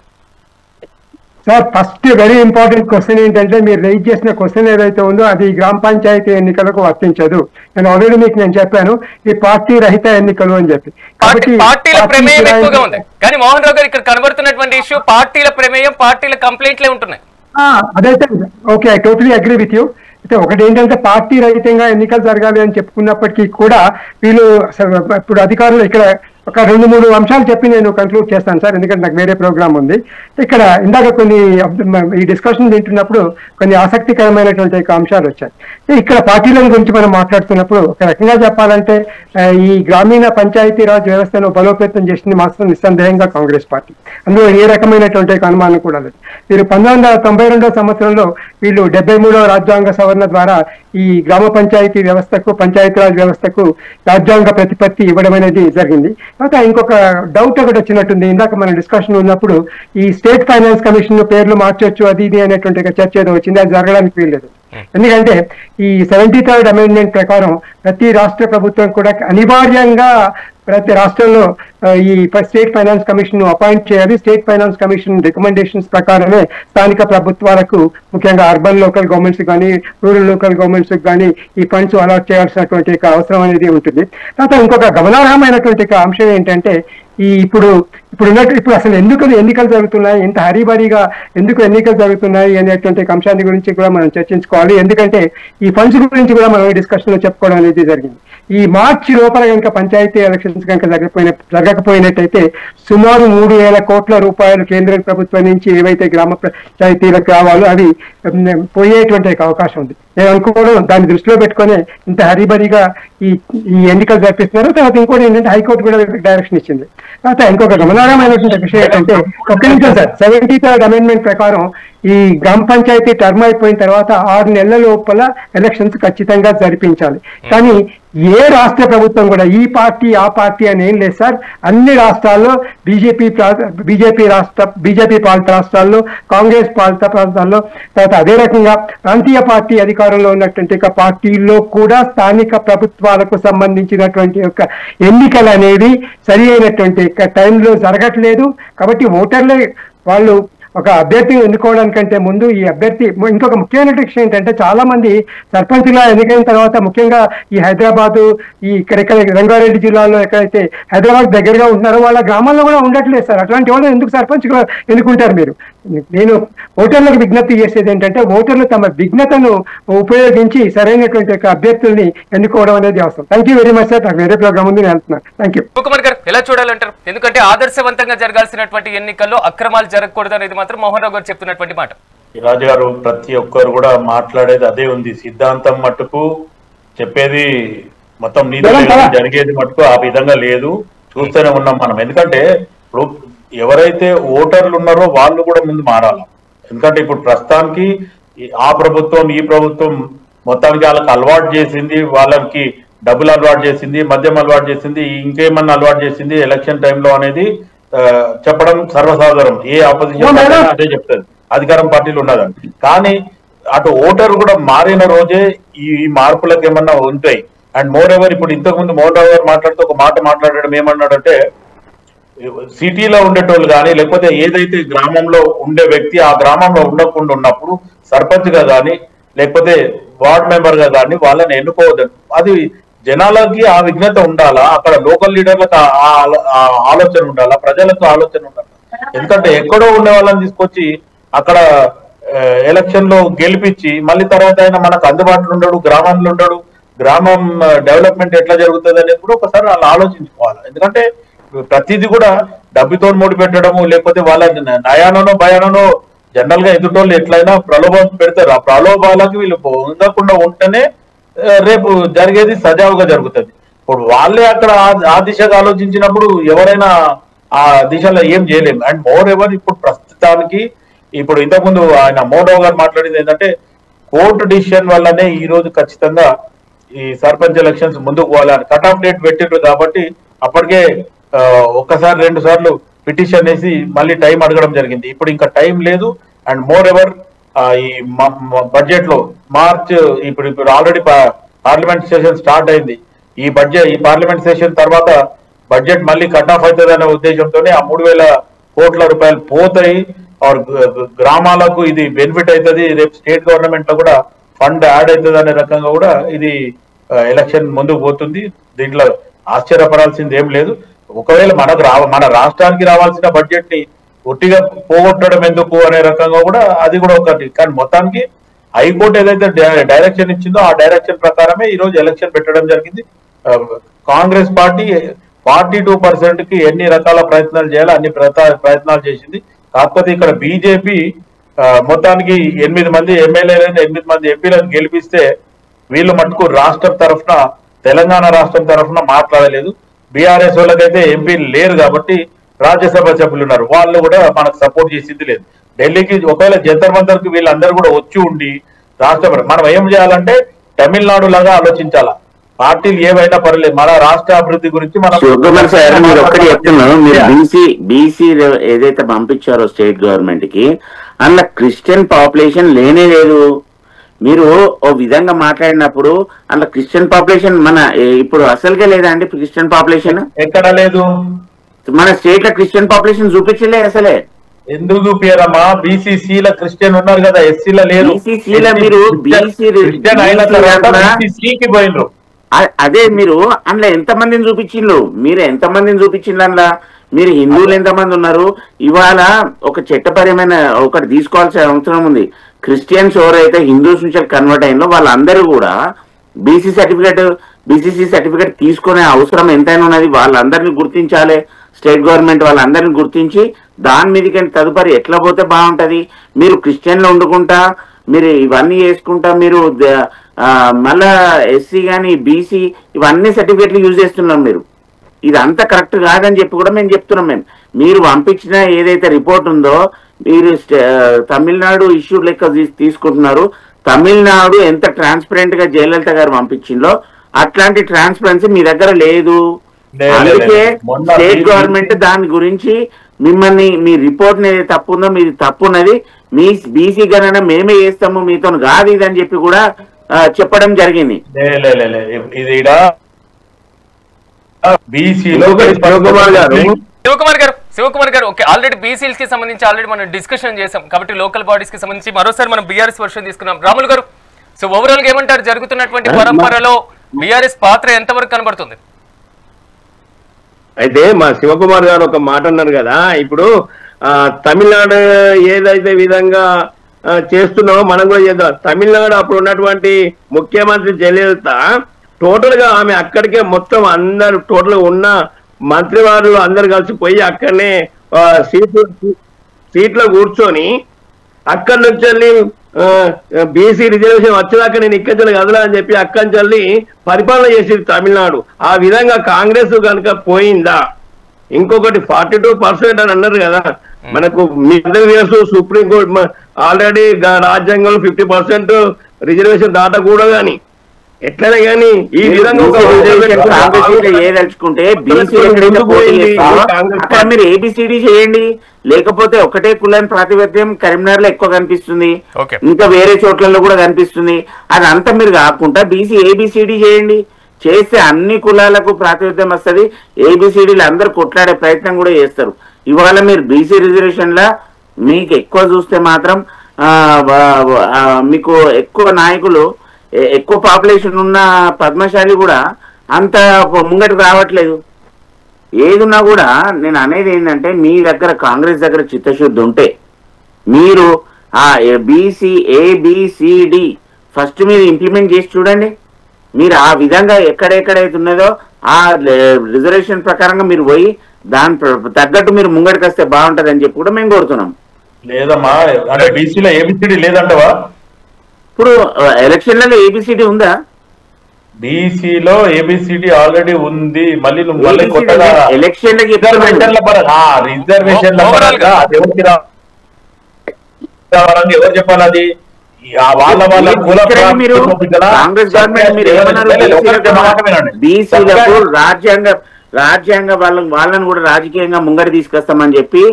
Sir, first very important question ఏంటంటే మీరు రైజ్ చేసిన క్వశ్చన్ ఏదైతే ఉందో అది గ్రామ పంచాయతీ ఎన్నికలకు వర్తించదు. నేను ఆల్రెడీ మీకు చెప్పాను ఈ పార్టీ రహిత ఎన్నికలు అని చెప్పి. పార్టీల ప్రమేయం ఎక్కువగా ఉంది, కానీ మోహన్ రావు గారు ఇక్కడ కనబడుతున్నటువంటి ఇష్యూ పార్టీల ప్రమేయం, పార్టీల కంప్లైంట్లే ఉంటున్నాయి. అదైతే okay, I totally agree with you. అయితే ఒకటి ఏంటంటే పార్టీ రహితంగా ఎన్నికలు జరగాలి అని చెప్పుకున్నప్పటికీ కూడా వీళ్ళు ఇప్పుడు అధికారులు ఇక్కడ ఒక 2-3 అంశాలు చెప్పి నేను కంక్లూడ్ చేస్తాను సార్, ఎందుకంటే నాకు వేరే ప్రోగ్రామ్ ఉంది. ఇక్కడ ఇందాక కొన్ని ఈ డిస్కషన్ వింటున్నప్పుడు కొన్ని ఆసక్తికరమైనటువంటి అంశాలు వచ్చాయి. ఇక్కడ పార్టీల గురించి మనం మాట్లాడుతున్నప్పుడు ఒక రకంగా చెప్పాలంటే ఈ గ్రామీణ పంచాయతీరాజ్ వ్యవస్థను బలోపేతం చేసింది మాత్రం నిస్సందేహంగా కాంగ్రెస్ పార్టీ. అందులో ఏ రకమైనటువంటి అనుమానం కూడా లేదు. వీరు 1992 సంవత్సరంలో వీళ్ళు 73వ రాజ్యాంగ సవరణ ద్వారా ఈ గ్రామ పంచాయతీ వ్యవస్థకు, పంచాయతీరాజ్ వ్యవస్థకు రాజ్యాంగ ప్రతిపత్తి ఇవ్వడం అనేది జరిగింది. తర్వాత ఇంకొక డౌట్ ఒకటి వచ్చినట్టుంది, ఇందాక మన డిస్కషన్ ఉన్నప్పుడు ఈ స్టేట్ ఫైనాన్స్ కమిషన్ పేర్లు మార్చొచ్చు అది ఇది అనేటువంటి చర్చ ఏదో వచ్చింది. అది జరగడానికి వీల్లేదు. ఎందుకంటే ఈ 73rd అమెండ్మెంట్ ప్రకారం ప్రతి రాష్ట్ర ప్రభుత్వం కూడా అనివార్యంగా ప్రతి రాష్ట్రంలో ఈ స్టేట్ ఫైనాన్స్ కమిషన్ అపాయింట్ చేయాలి. స్టేట్ ఫైనాన్స్ కమిషన్ రికమెండేషన్స్ ప్రకారమే స్థానిక ప్రభుత్వాలకు, ముఖ్యంగా అర్బన్ లోకల్ గవర్నమెంట్స్ కానీ రూరల్ లోకల్ గవర్నమెంట్స్ కానీ ఈ ఫండ్స్ అలాట్ చేయాల్సినటువంటి అవసరం అనేది ఉంటుంది. తర్వాత ఇంకొక గమనార్హమైనటువంటి అంశం ఏంటంటే ఇప్పుడు అసలు ఎందుకు ఎన్నికలు జరుగుతున్నాయి, ఎంత హరీబరీగా ఎందుకు ఎన్నికలు జరుగుతున్నాయి అనేటువంటి అంశాన్ని గురించి కూడా మనం చర్చించుకోవాలి. ఎందుకంటే ఈ ఫండ్స్ గురించి కూడా మనం డిస్కషన్ లో చెప్పుకోవడం అనేది జరిగింది. ఈ మార్చి లోపల కనుక పంచాయతీ ఎలక్షన్స్ కనుక జరగకపోయినట్టయితే సుమారు 3,000 కోట్ల రూపాయలు కేంద్ర ప్రభుత్వం నుంచి ఏవైతే గ్రామ పంచాయతీలకు రావాలో అవి పోయేటువంటి అవకాశం ఉంది. నేను అనుకోవడం దాన్ని దృష్టిలో పెట్టుకొని ఇంత హరిబరిగా ఈ ఈ ఎన్నికలు జరిపిస్తున్నారు. తర్వాత ఇంకోటి ఏంటంటే హైకోర్టు కూడా డైరెక్షన్ ఇచ్చింది. తర్వాత ఇంకొక గమనార్హమైనటువంటి విషయం ఏంటంటే, ఒక్క నిమిషం సార్, 73rd అమెండ్మెంట్ ప్రకారం ఈ గ్రామ పంచాయతీ టర్మ్ అయిపోయిన తర్వాత 6 నెలల లోపల ఎలక్షన్స్ ఖచ్చితంగా జరిపించాలి. కానీ ఏ రాష్ట్ర ప్రభుత్వం కూడా ఈ పార్టీ ఆ పార్టీ అని ఏం లేదు సార్. అన్ని రాష్ట్రాల్లో బీజేపీ పాలిత రాష్ట్రాల్లో, కాంగ్రెస్ పాలిత ప్రాంతాల్లో, తర్వాత అదే రకంగా ప్రాంతీయ పార్టీ అధికారంలో ఉన్నటువంటి పార్టీల్లో కూడా స్థానిక ప్రభుత్వాలకు సంబంధించినటువంటి యొక్క ఎన్నికలు అనేవి సరి అయినటువంటి టైంలో జరగట్లేదు. కాబట్టి ఓటర్లే వాళ్ళు ఒక అభ్యర్థిని ఎన్నుకోవడానికంటే ముందు ఈ అభ్యర్థి, ఇంకొక ముఖ్యమైన విషయం ఏంటంటే, చాలా మంది సర్పంచ్గా ఎన్నికైన తర్వాత ముఖ్యంగా ఈ హైదరాబాదు, ఈ ఇక్కడ రంగారెడ్డి జిల్లాలో ఎక్కడైతే హైదరాబాద్ దగ్గరగా ఉంటున్నారో వాళ్ళ గ్రామాల్లో కూడా ఉండట్లేదు సార్. అట్లాంటి వాళ్ళు ఎందుకు సర్పంచ్గా ఎన్నుకుంటారు మీరు? నేను ఓటర్లకు విజ్ఞప్తి చేసేది ఏంటంటే, ఓటర్లు తమ విజ్ఞతను ఉపయోగించి సరైనటువంటి యొక్క అభ్యర్థుల్ని ఎన్నుకోవడం అనేది అవసరం. Thank you very much sir. నాకు వేరే ప్రోగ్రామ్ ఉంది, నేను వెళ్తున్నాను. Thank you. కుమార్ గారు ఎలా చూడాలంటారు? ఎందుకంటే ఆదర్శవంతంగా జరగాల్సినటువంటి ఎన్నికల్లో అక్రమాలు జరగకూడదు అనేది మాత్రం మోహన్ రావు గారు చెప్తున్నటువంటి మాట. రాజు గారు, ప్రతి ఒక్కరు కూడా మాట్లాడేది అదే ఉంది. సిద్ధాంతం మట్టుకు చెప్పేది మొత్తం నీతి జరిగేది మట్టుకు ఆ విధంగా లేదు. చూస్తూనే ఉన్నాం మనం. ఎందుకంటే ఇప్పుడు ఎవరైతే ఓటర్లు ఉన్నారో వాళ్ళు కూడా ముందు మారాలి. ఎందుకంటే ఇప్పుడు ప్రస్తుతానికి ఆ ప్రభుత్వం ఈ ప్రభుత్వం మొత్తానికి వాళ్ళకి అలవాటు చేసింది, వాళ్ళకి డబ్బులు అలవాటు చేసింది, మద్యం అలవాటు చేసింది, ఇంకేమన్నా అలవాటు చేసింది ఎలక్షన్ టైంలో అనేది చెప్పడం సర్వసాధారణం. ఏ ఆపోజిషన్ అదే చెప్తుంది, అధికారం పార్టీలు ఉన్నదని. కానీ అటు ఓటర్ కూడా మారిన రోజే ఈ మార్పులకు ఏమన్నా ఉంటాయి. అండ్ మోర్ ఎవర్ ఇప్పుడు ఇంతకు ముందు మోహన్ రావు గారు మాట్లాడుతూ ఒక మాట మాట్లాడడం ఏమన్నాడంటే, సిటీలో ఉండేటోళ్ళు కానీ లేకపోతే ఏదైతే గ్రామంలో ఉండే వ్యక్తి ఆ గ్రామంలో ఉండకుండా ఉన్నప్పుడు సర్పంచ్ గా కానీ లేకపోతే వార్డ్ మెంబర్ గా కానీ వాళ్ళని ఎన్నుకోవద్దు. అది జనాలకి ఆ విజ్ఞత ఉండాలా, అక్కడ లోకల్ లీడర్లకు ఆ ఆలోచన ఉండాలా, ప్రజలకు ఆలోచన ఉండాలి. ఎందుకంటే ఎక్కడో ఉండే వాళ్ళని తీసుకొచ్చి అక్కడ ఎలక్షన్ లో గెలిపించి మళ్ళీ తర్వాత ఆయన మనకు అందుబాటులో ఉండడు, గ్రామంలో ఉండడు, గ్రామం డెవలప్మెంట్ ఎట్లా జరుగుతుంది అనేది కూడా ఒకసారి వాళ్ళు ఆలోచించుకోవాలి. ఎందుకంటే ప్రతిదీ కూడా డబ్బుతో ముడి పెట్టడము లేకపోతే వాళ్ళ నయానో భయానో జనరల్ గా ఎదుటోళ్ళు ఎట్లయినా ప్రలోభం పెడతారు. ఆ ప్రలోభాలకు వీళ్ళు పొందకుండా ఉంటేనే రేపు జరిగేది సజావుగా జరుగుతుంది. ఇప్పుడు వాళ్ళే అక్కడ ఆ దిశగా ఆలోచించినప్పుడు ఎవరైనా ఆ దిశలో ఏం చేయలేము. అండ్ మోర్ ఎవర్ ఇప్పుడు ప్రస్తుతానికి ఇప్పుడు ఇంతకుముందు ఆయన మోహన్ రావు గారు మాట్లాడింది ఏంటంటే, కోర్టు డిసిషన్ వల్లనే ఈ రోజు ఖచ్చితంగా ఈ సర్పంచ్ ఎలక్షన్స్ ముందుకు పోవాలని కట్ ఆఫ్ డేట్ పెట్టిండ్రు. కాబట్టి అప్పటికే ఒక్కసారి 2 సార్లు పిటిషన్ వేసి మళ్ళీ టైం అడగడం జరిగింది. ఇప్పుడు ఇంకా టైం లేదు. అండ్ మోర్ ఎవర్ ఈ బడ్జెట్ లో మార్చ్ ఇప్పుడు ఆల్రెడీ పార్లమెంట్ సెషన్ స్టార్ట్ అయింది. ఈ పార్లమెంట్ సెషన్ తర్వాత బడ్జెట్ మళ్ళీ కట్ ఆఫ్ అవుతుంది అనే ఉద్దేశంతోనే ఆ 3,000 కోట్ల రూపాయలు పోతాయి. గ్రామాలకు ఇది బెనిఫిట్ అవుతుంది. రేపు స్టేట్ గవర్నమెంట్ లో కూడా ఫండ్ యాడ్ అవుతుంది అనే రకంగా కూడా ఇది ఎలక్షన్ ముందుకు పోతుంది. దీంట్లో ఆశ్చర్యపడాల్సింది ఏం లేదు. ఒకవేళ మన రాష్ట్రానికి రావాల్సిన బడ్జెట్ ని ఒట్టిగా పోగొట్టడం ఎందుకు అనే రకంగా కూడా అది కూడా ఒకటి. కానీ మొత్తానికి హైకోర్టు ఏదైతే డైరెక్షన్ ఇచ్చిందో ఆ డైరెక్షన్ ప్రకారమే ఈ రోజు ఎలక్షన్ పెట్టడం జరిగింది. కాంగ్రెస్ పార్టీ 42% కి ఎన్ని రకాల ప్రయత్నాలు చేయాలో అన్ని ప్రయత్నాలు చేసింది. కాకపోతే ఇక్కడ బీజేపీ మొత్తానికి 8 మంది ఎమ్మెల్యేలను 8 మంది ఎంపీలను గెలిపిస్తే వీళ్ళు మటుకు రాష్ట్రం తరఫున తెలంగాణ రాష్ట్రం తరఫున మాట్లాడలేదు. బీఆర్ఎస్ వాళ్ళకైతే ఎంపీలు లేరు కాబట్టి రాజ్యసభ సభ్యులు ఉన్నారు, వాళ్ళు కూడా మనకు సపోర్ట్ చేసింది లేదు. ఢిల్లీకి ఒకవేళ జంతర్ మంతర్ కి వీళ్ళందరూ కూడా వచ్చి ఉండి రాష్ట్ర మనం ఏం చేయాలంటే తమిళనాడు లాగా ఆలోచించాలా. పార్టీలు ఏవైనా పర్లేదు, మన రాష్ట్ర అభివృద్ధి గురించి మనం మీరు ఒక్కటి చెప్తున్నారు. మీరు బీసీ ఏదైతే పంపించారో స్టేట్ గవర్నమెంట్ కి అందులో క్రిస్టియన్ పాపులేషన్ లేనే లేదు. మీరు ఓ విధంగా మాట్లాడినప్పుడు అందులో క్రిస్టియన్ పాపులేషన్ మన ఇప్పుడు అసలుగా లేదా అండి? క్రిస్టియన్ పాపులేషన్ ఎక్కడ లేదు. మన స్టేట్ లో క్రిస్టియన్ పాపులేషన్ చూపించలే అసలే. ఎందుకు చూపించారమ్మా? బీసీసీల క్రిస్టియన్ ఉన్నారు కదా, ఎస్సీల లేదు. బీసీసీల మీరు బీసీసీకి పోయినరు. అదే మీరు అందులో ఎంతమందిని చూపించిండ్రు? మీరు ఎంతమందిని చూపించిండ్రు? అందులో మీరు హిందువులు ఎంతమంది ఉన్నారు? ఇవాళ ఒక చట్టపరమైన ఒకటి తీసుకోవాల్సిన అవసరం ఉంది. క్రిస్టియన్స్ ఎవరైతే హిందూస్ నుంచి కన్వర్ట్ అయినో వాళ్ళందరూ కూడా బీసీ సర్టిఫికేట్ తీసుకునే అవసరం ఎంతైనా ఉన్నది. వాళ్ళందరినీ గుర్తించాలి. స్టేట్ గవర్నమెంట్ వాళ్ళందరినీ గుర్తించి దాని మీదకి తదుపరి ఎట్లా పోతే బాగుంటది. మీరు క్రిస్టియన్లు వండుకుంటా మీరు ఇవన్నీ చేసుకుంటా మీరు మళ్ళా ఎస్సీ కానీ బీసీ ఇవన్నీ సర్టిఫికేట్లు యూజ్ చేస్తున్నారు మీరు. ఇది అంత కరెక్ట్ కాదని చెప్పి కూడా మేము చెప్తున్నాం. మీరు పంపించిన ఏదైతే రిపోర్ట్ ఉందో మీరు తమిళనాడు ఇష్యూ లెక్క తీసుకుంటున్నారు. తమిళనాడు ఎంత ట్రాన్స్పరెంట్ గా జయలలిత గారు పంపించిందో అట్లాంటి ట్రాన్స్పరెన్సీ మీ దగ్గర లేదు. అందుకే స్టేట్ గవర్నమెంట్ దాని గురించి మిమ్మల్ని మీ రిపోర్ట్ ఏదైతే తప్పు ఉందో మీది తప్పున్నది, మీ బీసీ గణన మేమే చేస్తాము మీతో కాదు ఇది అని చెప్పి కూడా చెప్పడం జరిగింది. ఇది శివకుమార్ గారు ఓకే, ఆల్రెడీ బీసీఎల్స్ కి సంబంధించి ఆల్రెడీ మనం డిస్కషన్ చేసాం కాబట్టి లోకల్ బాడీస్ కి సంబంధించి మరోసారి మనం బీఆర్ఎస్ వర్షన్ తీసుకున్నాం. రాములు గారు, సో ఓవరాల్ గా ఏమంటారు, జరుగుతున్నటువంటి పరంపరలో బీఆర్ఎస్ పాత్ర ఎంతవరకు కనబడుతుంది? అయితే మా శివకుమార్ గారు ఒక మాట అన్నారు కదా, ఇప్పుడు తమిళనాడు ఏదైతే విధంగా చేస్తున్నామో మనం కూడా చేద్దాం. తమిళనాడు అప్పుడు ఉన్నటువంటి ముఖ్యమంత్రి జయలలిత టోటల్ గా ఆమె అక్కడికే మొత్తం అందరు టోటల్ ఉన్న మంత్రివారులు అందరు కలిసిపోయి అక్కడనే సీట్లో కూర్చొని అక్కడి నుంచి బీసీ రిజర్వేషన్ వచ్చేదాకా నేను ఇక్కడి కదలా అని చెప్పి అక్కడి నుంచి పరిపాలన చేసేది తమిళనాడు. ఆ విధంగా కాంగ్రెస్ కనుక పోయిందా, ఇంకొకటి 42% అని అన్నారు కదా, మనకు మీ అందరికీ తెలుసు సుప్రీంకోర్టు ఆల్రెడీ రాజ్యాంగంలో 50% రిజర్వేషన్ దాటకూడదు అని. ఎట్లనే కానీ ఈ విధంగా ఏదలుచుకుంటే అక్కడ మీరు ఏబిసిడి చేయండి, లేకపోతే ఒకటే కులాన్ని ప్రాతిపత్యం కరీంనగర్ లో ఎక్కువ కనిపిస్తుంది, ఇంకా వేరే చోట్లలో కూడా కనిపిస్తుంది. అదంతా మీరు కాకుండా బీసీ ఏబిసిడి చేయండి, చేస్తే అన్ని కులాలకు ప్రాతిపత్యం వస్తుంది. ఏబిసిడీలు అందరూ కొట్లాడే ప్రయత్నం కూడా చేస్తారు. ఇవాళ మీరు బీసీ రిజర్వేషన్ లా మీకు ఎక్కువ చూస్తే మాత్రం మీకు ఎక్కువ నాయకులు ఎక్కువ పాపులేషన్ ఉన్న పద్మశాలి కూడా అంత ముంగటికి రావట్లేదు. ఏదున్నా కూడా నేను అనేది ఏంటంటే మీ దగ్గర కాంగ్రెస్ దగ్గర చిత్తశుద్ధి ఉంటే మీరు ఆ బీసీ ఏబిసిడి ఫస్ట్ మీరు ఇంప్లిమెంట్ చేసి చూడండి. మీరు ఆ విధంగా ఎక్కడెక్కడైతే ఉన్నదో ఆ రిజర్వేషన్ ప్రకారంగా మీరు పోయి దాని తగ్గట్టు మీరు ముంగడికి వస్తే బాగుంటది అని చెప్పి కూడా మేము కోరుతున్నాం. లేదమ్మా, అంటే బీసీలో ఏబిసిడి లేదంటవా? ఇప్పుడు ఎలక్షన్లలో ఏబిసిడి ఉందా? బీసీలో ఏబిసిడి ఆల్రెడీ ఉంది. మళ్ళీ నువ్వు మళ్ళీ కొత్తగా ఎలక్షన్ రిజర్వేషన్ ఎవరు చెప్పాలి? అది వాళ్ళ వాళ్ళ కాంగ్రెస్ గవర్నమెంట్ బీసీలకు రాజ్యాంగ వాళ్ళని కూడా రాజకీయంగా ముంగడి తీసుకొస్తామని చెప్పి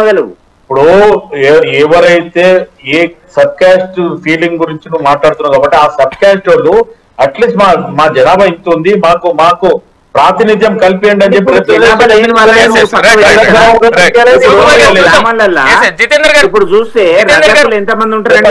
మొదలు. ఇప్పుడు ఎవరైతే ఏ సబ్ క్యాస్ట్ ఫీలింగ్ గురించి నువ్వు మాట్లాడుతున్నావు కాబట్టి ఆ సబ్ క్యాస్ట్ వాళ్ళు అట్లీస్ట్ మా జనాభా ఇంత ఉంది, మాకు ప్రాతినిధ్యం కల్పియండి అని చెప్పి ఇప్పుడు చూస్తే ఎంతమంది ఉంటారండి?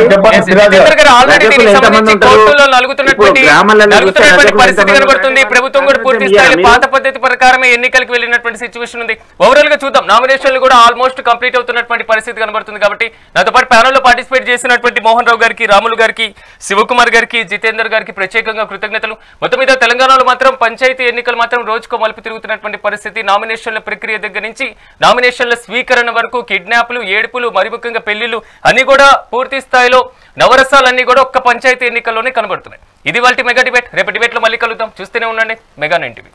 ప్రభుత్వం కూడా పూర్తి స్థాయిలో పాత పద్ధతి ప్రకారమే ఎన్నికలకు వెళ్ళినటువంటి సిచ్యువేషన్ ఉంది. ఓవరాల్ గా చూద్దాం, నామినేషన్లు కూడా ఆల్మోస్ట్ కంప్లీట్ అవుతున్నటువంటి పరిస్థితి కనబడుతుంది. కాబట్టి నాతో పాటు ప్యానల్ లో పార్టిసిపేట్ చేసినటువంటి మోహన్ రావు గారికి, రాములు గారికి, శివకుమార్ గారికి, జితేందర్ గారికి ప్రత్యేకంగా కృతజ్ఞతలు. మొత్తం మీద తెలంగాణలో మాత్రం పంచాయతీ ఎన్నికలు మాత్రం రోజుకో మలుపు తిరుగుతున్నటువంటి పరిస్థితి. నామినేషన్ల ప్రక్రియ దగ్గర నుంచి నామినేషన్ల స్వీకరణ వరకు కిడ్నాప్లు, ఏడుపులు, మరి ముఖ్యంగా పెళ్లిళ్లు అన్ని కూడా పూర్తి స్థాయిలో నవరసాలన్నీ కూడా ఒక్క పంచాయతీ ఎన్నికల్లోనే కనబడుతున్నాయి. ఇది వాళ్ళ మెగా డిబేట్. రేపు డిబేట్ లో మళ్ళీ కలుద్దాం. చూస్తూనే ఉండండి మెగా 9 టీవీ.